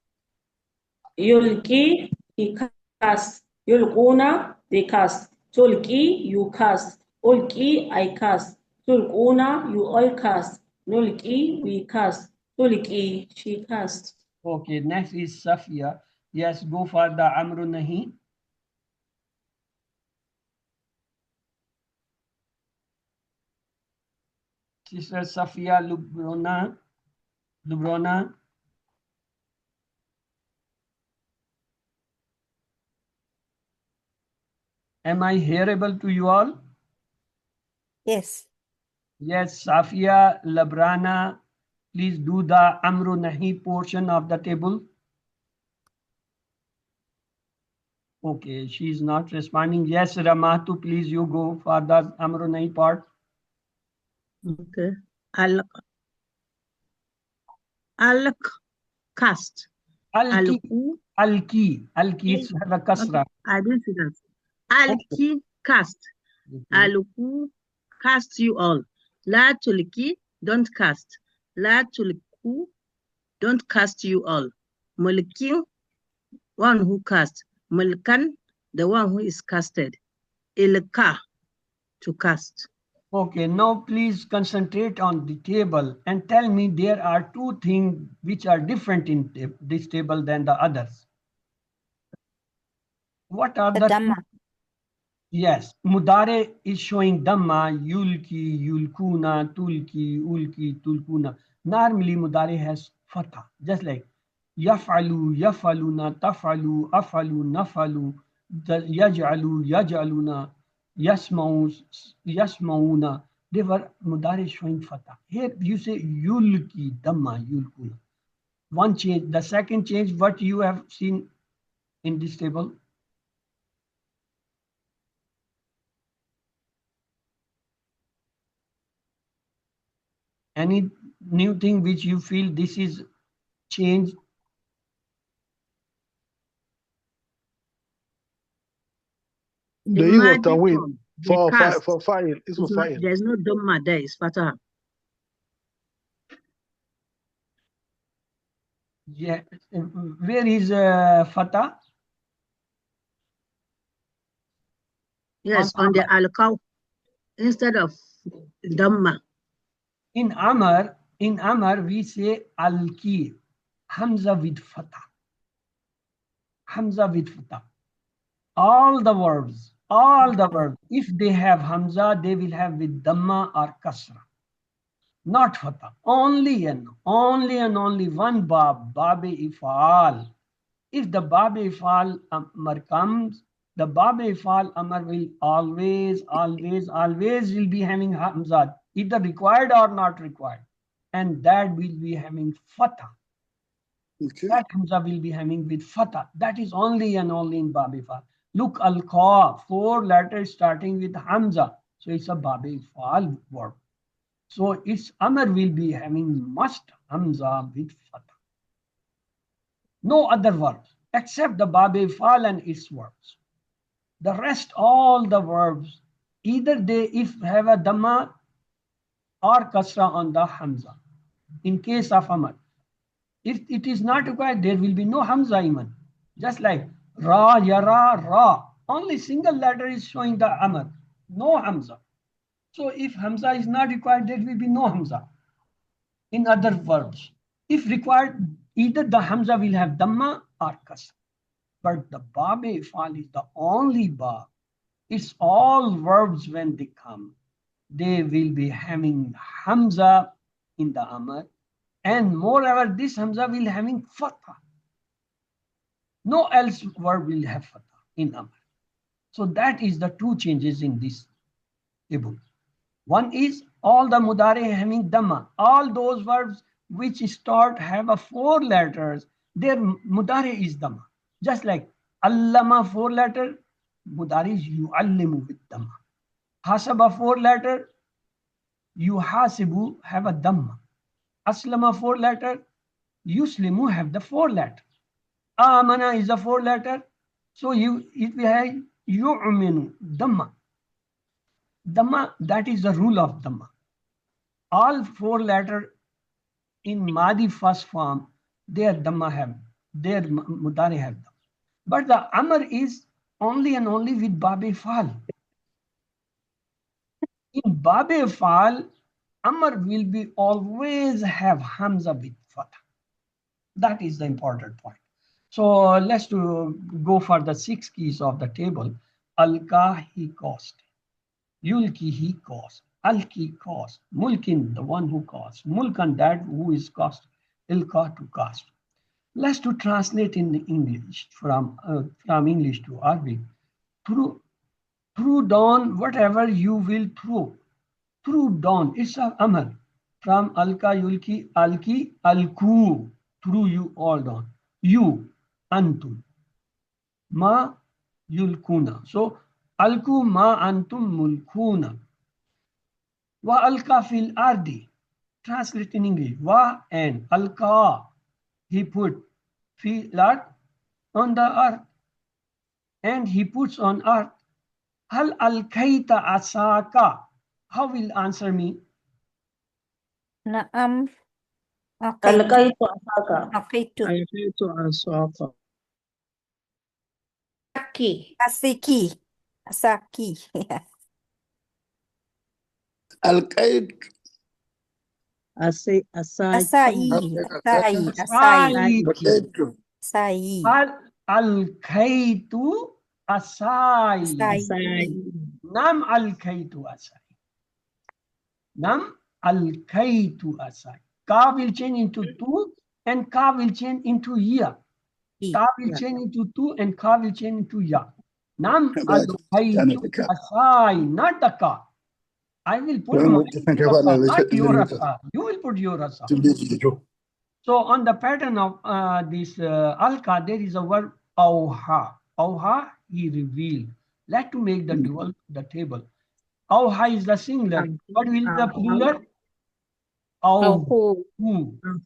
Yulki, he cast. Yulkuna, they cast. Tulki, you cast. Ulki, I cast. Tulkuna, you all cast. Nulki, we cast. Tulki, she cast. Okay, next is Safia. Yes, go for the Amru Nahi. Sister Safia Lubrona. Am I hearable to you all? Yes. Yes, Safia Labrana, please do the Amru Nahi portion of the table. Okay, she is not responding. Yes, Ramatu, please you go for the Amru Nahi part. Okay. Alk, cast. Alki. Alku. Alki is have a kasra. Okay, I didn't see that. Alki, cast. Aluku, cast you all. La tulki, don't cast. La tulku, don't cast you all. Mulki, one who cast. Mulkan, the one who is casted. Ilka, to cast. Okay, now please concentrate on the table and tell me there are two things which are different in this table than the others. What are the Dhamma. Yes, Mudare is showing Dhamma, Yulki, Yulkuna, Tulki, Ulki, Tulkuna. Normally Mudare has Fatha, just like Yafalu, Yafaluna, Tafalu, Afalu, Nafalu, Yaj'alu, Yaj'aluna, Yasmau, Yasmauna. They were Mudare showing Fatha. Here you say Yulki, Dhamma, Yulkuna. One change. The second change, what you have seen in this table? Any new thing which you feel this is changed? The use of Madi Tanween form, the cast. for file is for file. There's no Dhamma there, it's Fatah. Yeah. Where is Fatah? Yes, on the Alkaw, instead of Dhamma. In Amar we say Alki, Hamza with Fatah. Hamza with Fatah. All the verbs, if they have Hamza, they will have with Dhamma or Kasra. Not Fatah. Only and only one Bab, Babe Ifal. If the Babe Ifal Amar comes, the Babe Ifal Amar will always will be having Hamza, either required or not required. And that will be having Fatah. Okay. That Hamza will be having with Fatah. That is only and only in Babe Ifal. Look, Al-Qa, 4 letters starting with Hamza. So it's a Babe Ifal verb. So its Amr will be having must Hamza with Fatah. No other verbs except the Babe Ifal and its verbs. The rest, all the verbs, either they if have a Dhamma or Kasra on the Hamza. In case of Amr, if it is not required, there will be no Hamza even. Just like Ra, Yara, Ra. Only single letter is showing the Amr, no Hamza. So if Hamza is not required, there will be no Hamza. In other verbs, if required, either the Hamza will have Dhamma or Kasra. But the Babe Ifal is the only Ba. It's all verbs when they come. They will be having Hamza in the Amr. And moreover, this Hamza will having Fatha. No else verb will have Fatha in Amr. So that is the two changes in this table. One is all the Mudare having Dhamma. All those verbs which start have a 4 letters, their Mudare is Dhamma. Just like Allama 4 letter, Mudare is Yu'allimu with Dhamma. Hasaba 4 letter, Yuhasibu have a Dhamma. Aslama 4 letter, Yuslimu have the 4 letter. Amana is a 4 letter, so it will have Yu'minu, Dhamma. Dhamma, that is the rule of Dhamma. All 4 letters in Madi first form, their Dhamma have, their Mudare have Dhamma. But the Amr is only and only with Babe Ifal. In Babe Ifal, Amr will be always have Hamza with Fatah. That is the important point. So let's go for the 6 keys of the table. Alka, he caused. Yulki, he caused. Alki, caused. Mulkin, the one who caused. Mulkan, that who is caused. Ilka, to cast. Let's to translate in English from English to Arabic. Through dawn, whatever you will throw. Through dawn, it's a Amr. From Alka, Yulki, Alki, Alku. Through you all dawn. You, Antum. Ma, Yulkuna. So, Alku ma antum mulkuna. Wa alka fil ardi. Translate in English. Wa and alqa. He put filat on the earth. And he puts on earth. Hal alkaita asaka. How will answer me? Naam. ألقيت عصاك. Alqaitu. ألقيت عصاك. Aki. Asiki. Asaki. القيت Asai. Asai. Asai. Asai. Asaiki. Asai. Hal alkaitu asai. Asai. Nam alkaitu asai. Nam alkaitu asai. Ka will change into two and ka will change into ya. Ta will change into two and ka will change into ya. Nam alkaitu asai, not the ka. I will put my asa, not your asa. You will put your asa. So on the pattern of this alka, there is a word auha. Auha, he revealed. Let's to make the dual, the table. Auha is the singular. What will the plural? Auhu.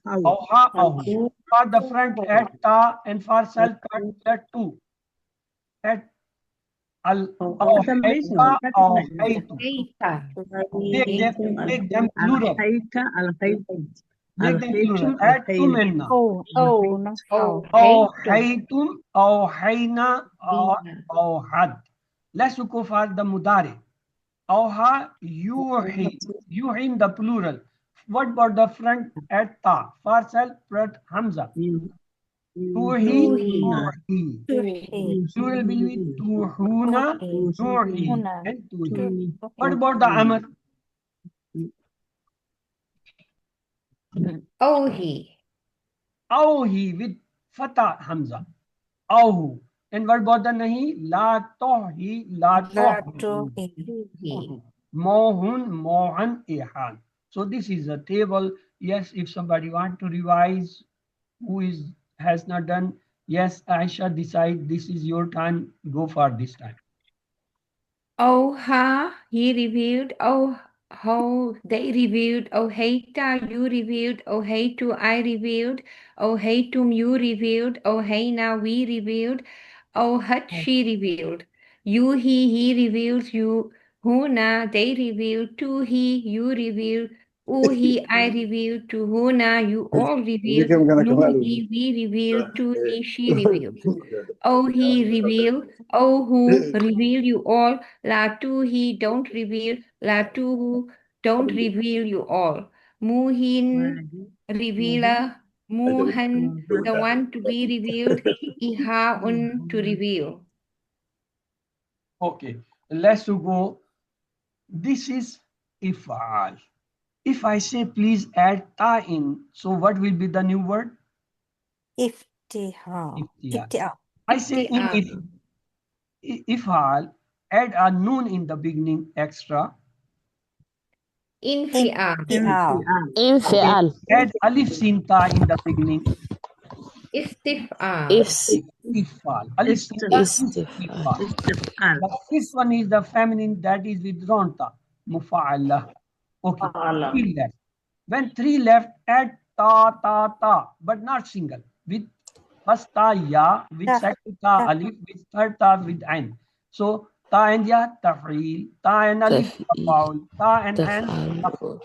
Auha, auhu. For the front at ta and for self at two. At al auhaita, auhaitu. Make them plural. Make them plural. Add two men now. No. أوحيتم أوحينا أوحد. Let's go for the mudari. أوحى يوحي. يوحي in the plural. What about the front at ta? For self prat hamza. توحي plural will be توحونا توحي and توحي. What about the amr? Ohi. أوهي with fatah hamza. أوه. And what about the nahi? La tohi, la tohi. Mohun, mohan, ihan. So this is a table. Yes, if somebody want to revise, who has not done, yes, Aisha, decide this is your time. Go for this time. Oh ha, he revealed. Oh ho, they revealed. Oh heita, you revealed. Oh hey to I revealed. Oh hey tum, you revealed. Oh hey now we revealed. Oh hut, she revealed. You he reveals. You huna, they revealed. To he, you revealed. He, I revealed. To huna, you all revealed. Nu he, we revealed. To he, she revealed. Oh he reveal. Oh who reveal you all. La tu he don't reveal. La tu who don't reveal you all. Muhin revealer. Muhan the one to be revealed. Ihaun to reveal. Okay, let's go. This is ifal. If I say please add ta in, so what will be the new word? Iftihar. I say in ifal, add a noon in the beginning extra. Infial. انفعال Add alif sin ta in the beginning. Istifal. Istifal. Alif sin ta, istifal. The fifth one is the feminine, that is with ronta. Mufa'ala. Okay. Three left. When three left, add ta, but not single. With first ta ya, with second ta alif, with third ta with ain. So ta and ya, taf'il, ta and alif, tafa'ul, ta and ain, taf'ul.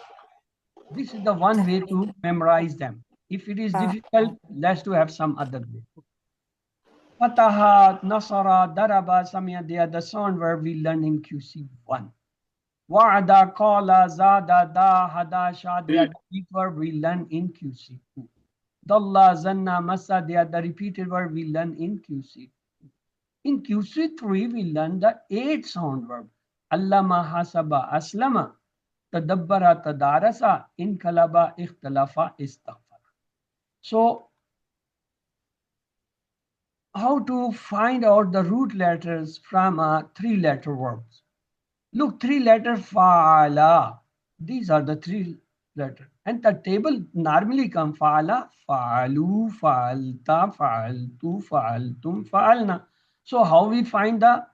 This is the one way to memorize them. If it is difficult, let's to have some other way. Fataha, Nasara, Daraba, Samia, they are the sound verb we learn in QC1. Wa'ada, Qala, Zada, Da, Hada, Sha, they are the repeat verb we learn in QC2. Dalla, Zanna, Masa, they are the repeated verb we learn in QC2. In QC3, we learn the 8 sound verb. Allama, Hasaba, Aslama, Tadabbara, Tadarasa, Inkalaba, Ikhtalafa, Istaghfara. So, how to find out the root letters from 3-letter verbs? Look, 3-letter fa'ala. These are the 3 letters. And the table normally come fa'ala, fa'alu, fa'alta, fa'altu, fa'altum, fa'alna. So how we find the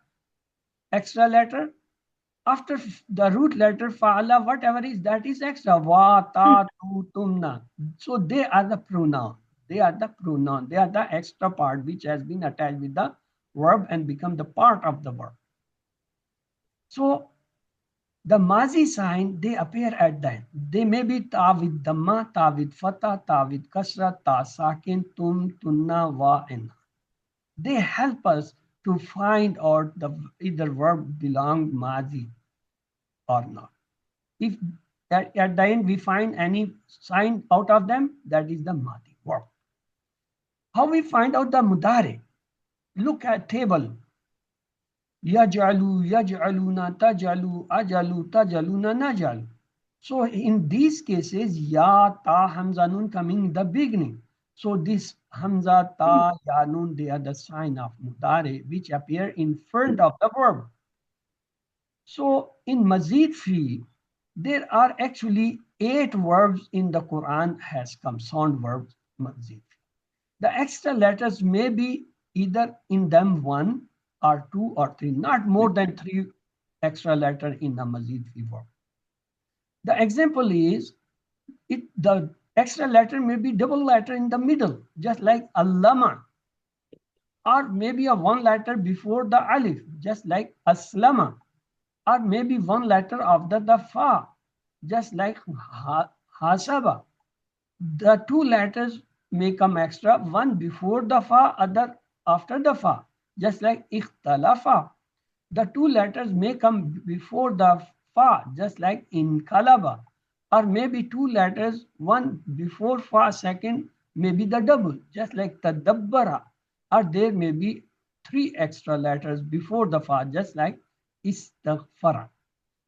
extra letter? After the root letter fa'ala, whatever is, that is extra. Wa, ta, tu, tumna. So they are the pronoun. They are the pronoun. They are the extra part which has been attached with the verb and become the part of the verb. So the mazi sign, they appear at the end. They may be ta with dhamma, ta with fatha, ta with kasra, ta sakin, tum, tunna, wa, and they help us to find out the either verb belong mazi or not. If at the end we find any sign out of them, that is the madi verb. How we find out the mudare? Look at table. Yaj'alu, yaj'aluna, taj'alu, ajalu, taj'aluna, naj'al. So in these cases, ya, ta, hamza, nun coming in the beginning. So this hamza, ta, ya, nun, they are the sign of mudare which appear in front of the verb. So in mazid fi, there are actually 8 verbs in the Quran has come, sound verbs, mazid. The extra letters may be either in them 1 or 2 or 3, not more than 3 extra letters in the mazid fi verb. The example is, the extra letter may be double letter in the middle, just like allama, or maybe a 1 letter before the alif, just like aslama, or maybe 1 letter after the fa, just like hasaba. The 2 letters may come extra, one before the fa, other after the fa, just like ikhtalafa. The 2 letters may come before the fa, just like inqalaba, or maybe 2 letters, one before fa, second maybe the double, just like tadabbara, or there may be 3 extra letters before the fa, just like istaghfara.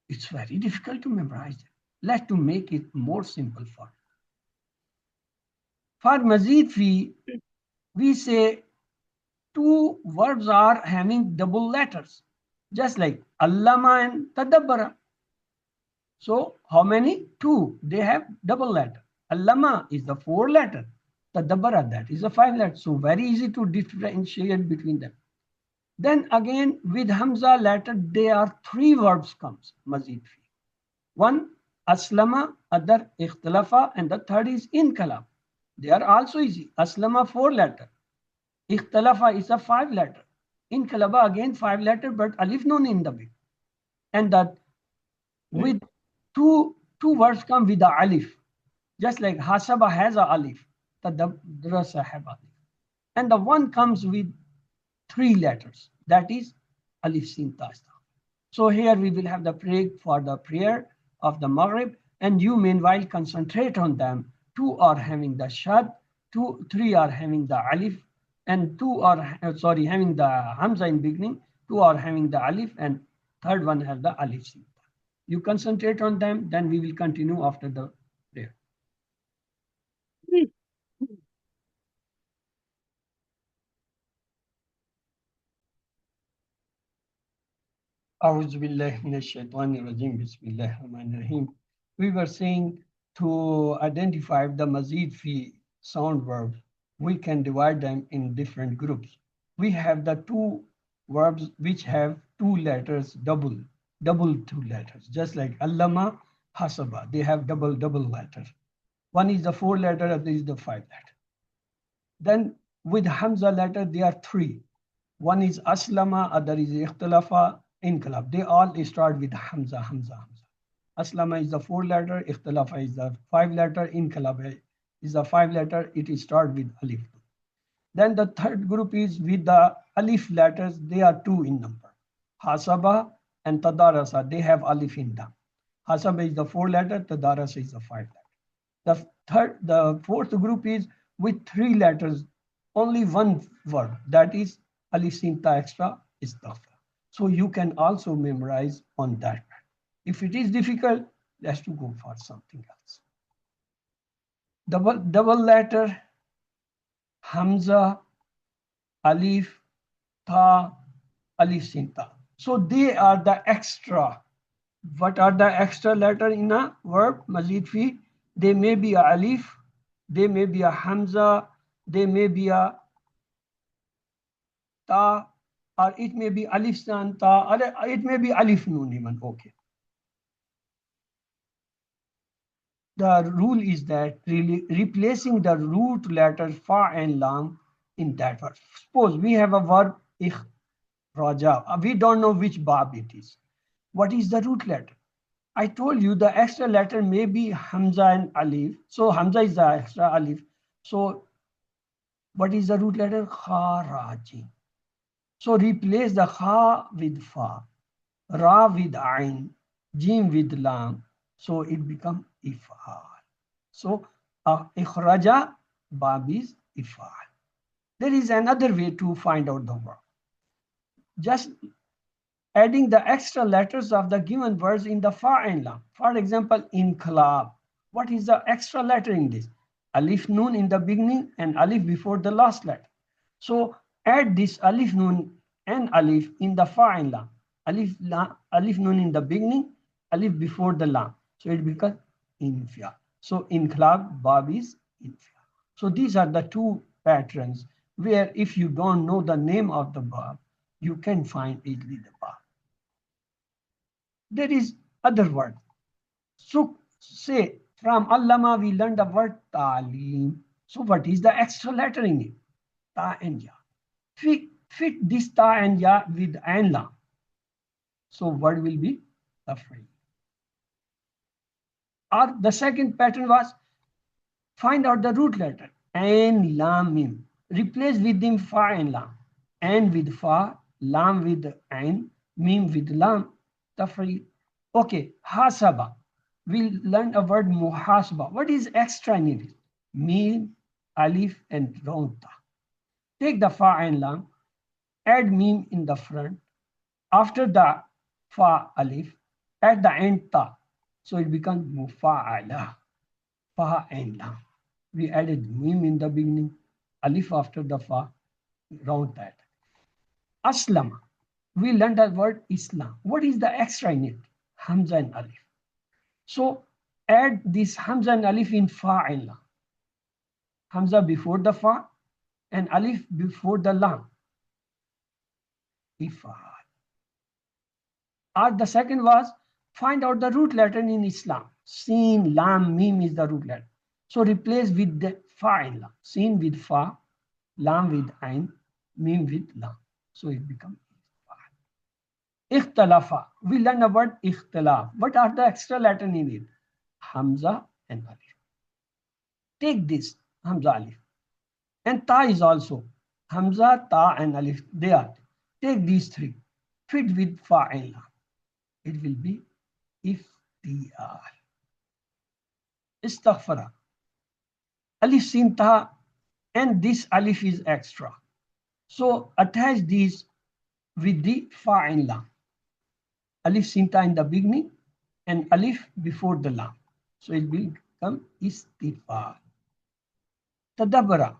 It's very difficult to memorize it. Let's to make it more simple for you. For mazid fi, we say 2 verbs are having double letters, just like allama and tadabbara. So how many? 2. They have double letter. Allama is the 4 letter. Tadabbara, that is a 5 letter. So very easy to differentiate between them. Then again with hamza letter, there are 3 verbs comes mazid fi. One aslama, other ikhtalafa, and the third is inqalab. They are also easy. Aslama 4 letter. Ikhtalafa is a 5 letter. Inqalaba again 5 letter, but alif nun in the big. And that with two words come with the alif. Just like hasaba has a alif. Tadrasa have alif. And the one comes with 3 letters. That is alif sin ta. So here we will have the prayer for the prayer of the Maghrib, and you meanwhile concentrate on them. 2 are having the shad, 3 are having the alif, and 2 are having the hamza in beginning, 2 are having the alif, and third one has the alif sin. You concentrate on them, then we will continue after the prayer. We were saying to identify the mazid fi sound verbs, we can divide them in different groups. We have the 2 verbs which have 2 letters, double 2 letters, just like allama, hasaba. They have double letters. One is the 4 letter, other is the 5 letter. Then with hamza letter, there are 3. One is aslama, other is ikhtalafa, inqalab. They all start with hamza. Aslama is the 4 letter, ikhtalafa is the 5 letter, inqalab is the 5 letter, it starts with alif. Then the third group is with the alif letters, they are 2 in number. Hasaba and tadarasa, they have alif in them. Hasaba is the 4 letter, tadarasa is the 5 letter. The fourth group is with 3 letters, only 1 word, that is alif sin ta extra istaghfar. So you can also memorize on that. If it is difficult, let's to go for something else. Double letter, hamza, alif, ta, alif sin ta. So they are the extra. What are the extra letter in a verb mazid fi? They may be a alif, they may be a hamza, they may be a ta, or it may be alif san ta, or it may be alif noon even. Okay. The rule is that really replacing the root letter fa and lam in that word. Suppose we have a verb raja. We don't know which bab it is. What is the root letter? I told you the extra letter may be hamza and alif. So hamza is the extra alif. So what is the root letter? Kharaji. So replace the kha with fa, ra with ain, jim with lam. So it becomes ifal. So ikhraja bab is ifal. There is another way to find out the verb. Just adding the extra letters of the given words in the fa and lam. For example, inqilab. What is the extra letter in this? Alif noon in the beginning and alif before the last letter. So add this alif noon and alif in the fa and lam. Alif noon in the beginning, alif before the lam. So it becomes infia. So inqilab bab is infia. So these are the two patterns where if you don't know the name of the bab, you can find easily the bab. There is other word. So say from allama we learned the word talim. So what is the extra letter in it? Ta and ya. Fit this ta and ya with and lam. So word will be tafri. Or the second pattern was find out the root letter and lam mim. Replace with them fa and lam. And with fa, lam with ain, mim with lam, tafri. Okay, hasaba. We learned a word muhasaba. What is extra in it? Mim, alif, and round ta. Take the fa and lam, add mim in the front. After the fa alif, add the end ta. So it becomes mufa'ala. Fa and lam. We added mim in the beginning, alif after the fa, round that. Aslama. We learned the word Islam. What is the extra in it? Hamza and alif. So add this hamza and alif in fa and lam. Hamza before the fa and alif before the lam. Ifal. Or the second was find out the root letter in Islam. Sin, lam, mim is the root letter. So replace with the fa and lam. Sin with fa, lam with ain, mim with lam. So it becomes Ikhtalafa. We learn the word ikhtilaf. What are the extra letter in it? Hamza and alif. Take this, Hamza alif. And ta is also Hamza, ta, and alif. They are. Take these three. Fit with fa and lam. It will be iftiyal. Istaghfara. Alif, sin, ta, and this alif is extra. So attach these with the fa and lam. Alif, sin, ta in the beginning and alif before the lam. So it will become istighfar. Tadabbara.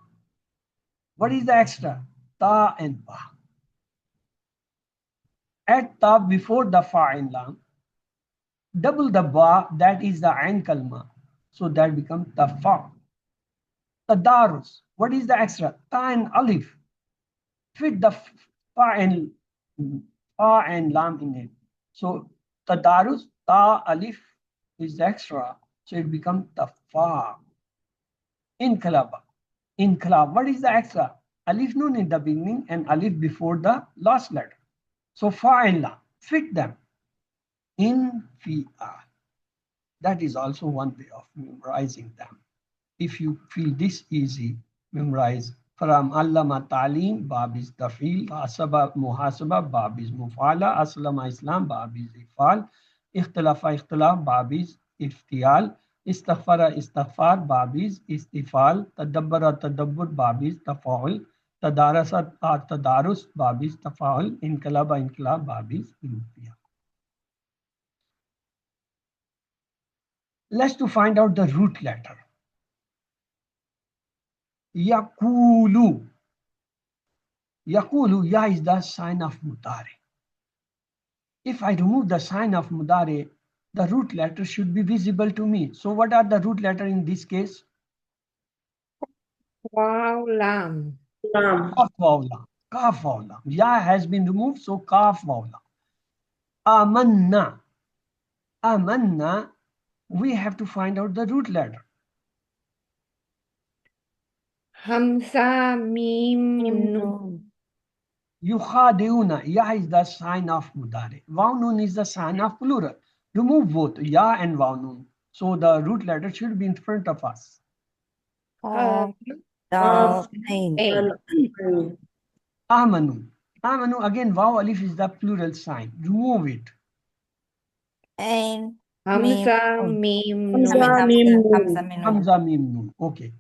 What is the extra? Ta and ba. Add ta before the fa and lam. Double the ba, that is the ain kalma. So that becomes tafa. Tadarus. What is the extra? Ta and alif. Fit the fa and lam in it. So tadarus, ta, alif is the extra. So it becomes tafa. Inqilaba. Inqilab. What is the extra? Alif noon in the beginning and alif before the last letter. So fa and lam. Fit them. Infi'al. That is also one way of memorizing them. If you feel this easy, memorize from allama ta'lim, bab is tafil, asaba muhasaba, bab is mufala, aslama islam, bab is ifal, ikhtilafa ikhtilaf, bab is iftiyal, istaghfara istighfar, bab is istifal, tadabbara tadabbur, bab is tafa'ul, tadarasa tadarus, bab is tafa'ul, inqilaba inqilab, bab is infiyal. Let's to find out the root letter. Yakulu. Yakulu, ya is the sign of mudari. If I remove the sign of mudari, the root letter should be visible to me. So what are the root letter in this case? Wow, lam. Lam. Of waw lam. Kaf wawla. Ya has been removed, so kaf wawla. Amanna. Amanna, we have to find out the root letter. Hamza Mim Nun. Yukhadiuna. Ya is the sign of mudare. Waw nun is the sign of plural. Remove both ya and waw nun. So the root letter should be in front of us. Qaf, Dal, Ain. Amanu. Amanu, again, waw alif is the plural sign. Remove it. Ain, Mim, Hamza Nun. Mim Hamza, Nun. Mim, Nun. Hamza, Mim, Nun. Hamza mim nun. Okay.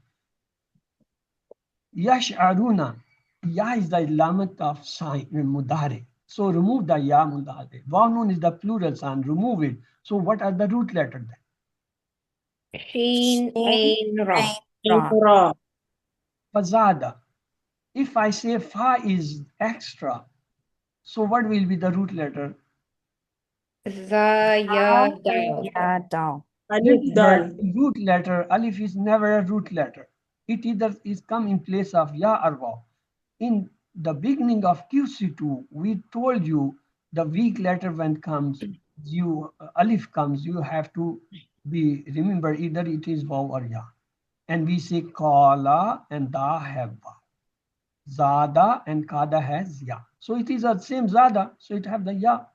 Yash'aruna. Ya is the lamat of sign mudare. So remove the ya mudare. Waw nun is the plural sign. Remove it. So what are the root letters then? Shin Ain Ra. Ain, Ra. Ra. Fazada. If I say fa is extra, so what will be the root letter? Za Ya Dal. Ya, Dal. Alif, Remember, Dal. root letter, alif is never a root letter. It either is come in place of ya or waw. In the beginning of QC2, we told you the weak letter when comes, alif comes, you have to be, remember either it is waw or ya. And we say kala and da have waw. Zada and kada has ya. So it is the same zada, so it have the ya.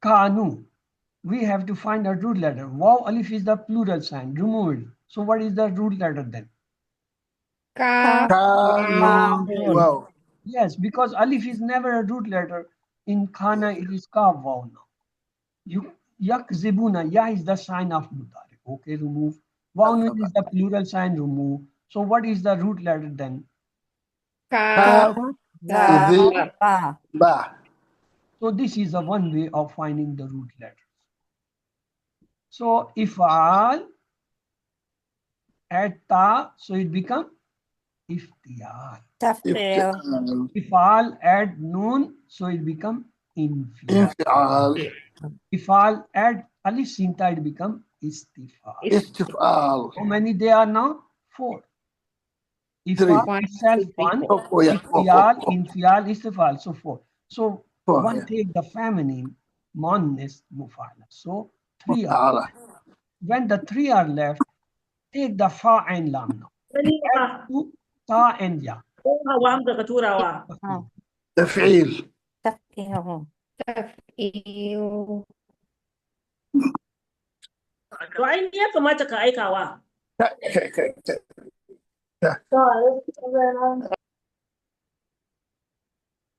Kanu. We have to find a root letter. Waw alif is the plural sign. Remove it. So what is the root letter then? Kaf Ka, Ra Nun, Nun. Waw. Yes, because alif is never a root letter. In Khana, it is Kaf Waw now. Yakzibuna, Ya is the sign of Mudari. Okay, remove. Waw nun is the plural sign, remove. So what is the root letter then? Kaf Kaf, Za Zi, Ba. Ba. Ba. So this is a one way of finding the root letters. So if I'll add ta, so it becomes Iftiyal. Taf'il. Iftial. If I'll add noon, so it becomes Infial. Infial. If I'll add alif sinta, it becomes Istifal. Istifal. How many there are now? 4. If Three. itself 1, Oh, yeah. Iftial, Infial, Istifal, so 4. So Four, one yeah. take the feminine, Monis, Mufala. So 3 are. Ta'ala. When the 3 are left, take the fa and lam now. Add to ta and ya. Hawa ka turawa. تفعيل. Taf'il. Taf'il. To ai ya kamata ka aikawa.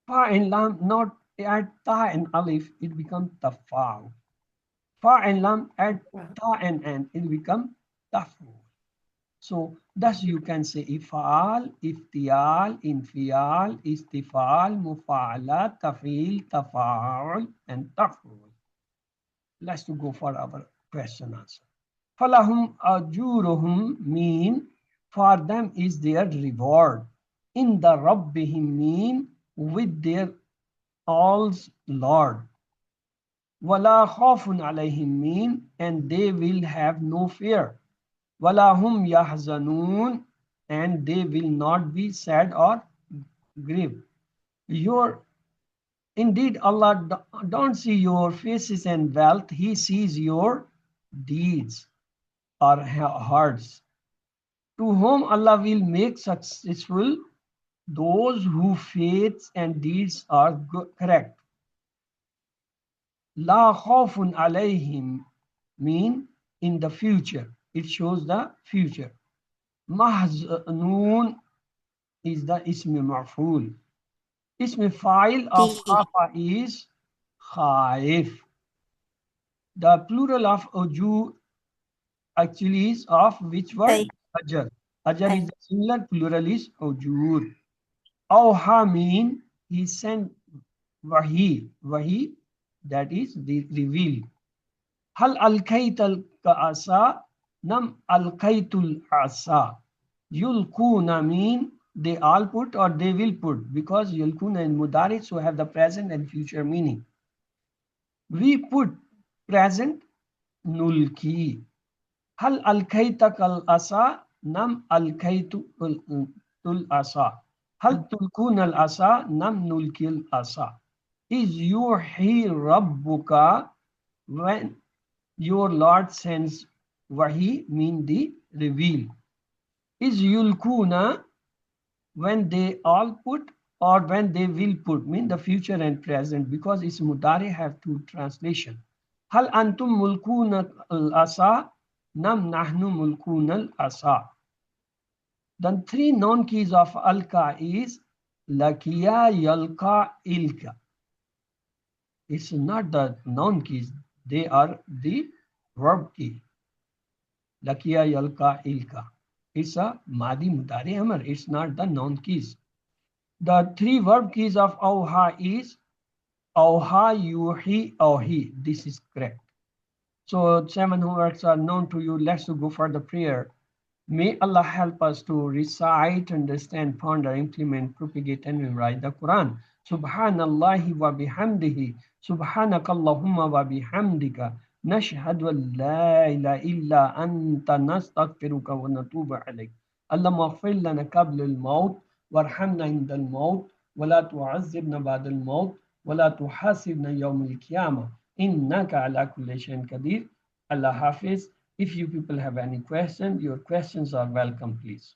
Fa and lam, not add ta and alif, it becomes tafa'u. Fa and lam, add ta and an, it becomes tafu. So thus you can say ifal, iftial, infial, istifal, mufa'ala, tafil, tafa'ul, and taful. Let's go for our question answer. Falahum ajuruhum mean for them is their reward. In the Rabbihim mean with their all's Lord. Wala khawfun alayhim mean and they will have no fear. Wala hum yahzanun and they will not be sad or grieve. Indeed, Allah don't see your faces and wealth. He sees your deeds or hearts. To whom Allah will make successful those whose faiths and deeds are correct. La khawfun alayhim mean in the future. It shows the future. Mahzanun is the ism ma'ful. Ism fa'il of khafa is khaif. The plural of uju actually is of which word? Ajar. Ajar is the singular, plural is ujur. Awha mean he sent wahi. Wahi, that is the reveal. Hal al-kaytal ka'asa, nam al-kaytul asa. Yulkuna mean they all put or they will put, because yulkuna and mudari so have the present and future meaning. We put present nulki. Hal al-kayta kal asa, nam al-kaytu tul asa. هل تلقون العصا نم نلقي العصا. Is yuhi rabbuka when your Lord sends wahi mean the reveal. Is yulkuna when they all put or when they will put mean the future and present because it's mudari have two translation. Hal antum mulkuna al-asa nam nahnu mulkuna al-asa. Then three known keys of alka is lakiya, yalka, ilka. It's not the noun keys, they are the verb key. Lakiya, yalka, ilka. It's a madi mudari amar, it's not the noun keys. The three verb keys of awha is awha, yuhi, awhi. This is correct. So 7 homeworks are known to you. Let's go for the prayer. May Allah help us to recite, understand, ponder, implement, propagate, and memorize the Quran. Subhanallahi wa bihamdihi. Subhanakallahumma wa bihamdika. Nashhadu an la ilaha illa anta nastaghfiruka wa natubu alayk. Allahumma ighfir lana qabla al-maut warhamna inda al-maut wa la tu'azzibna ba'da al-maut wa la tuhasibna yawm al-qiyamah. Innaka ala kulli shay'in qadir. Allah Hafiz. If you people have any questions, your questions are welcome, please.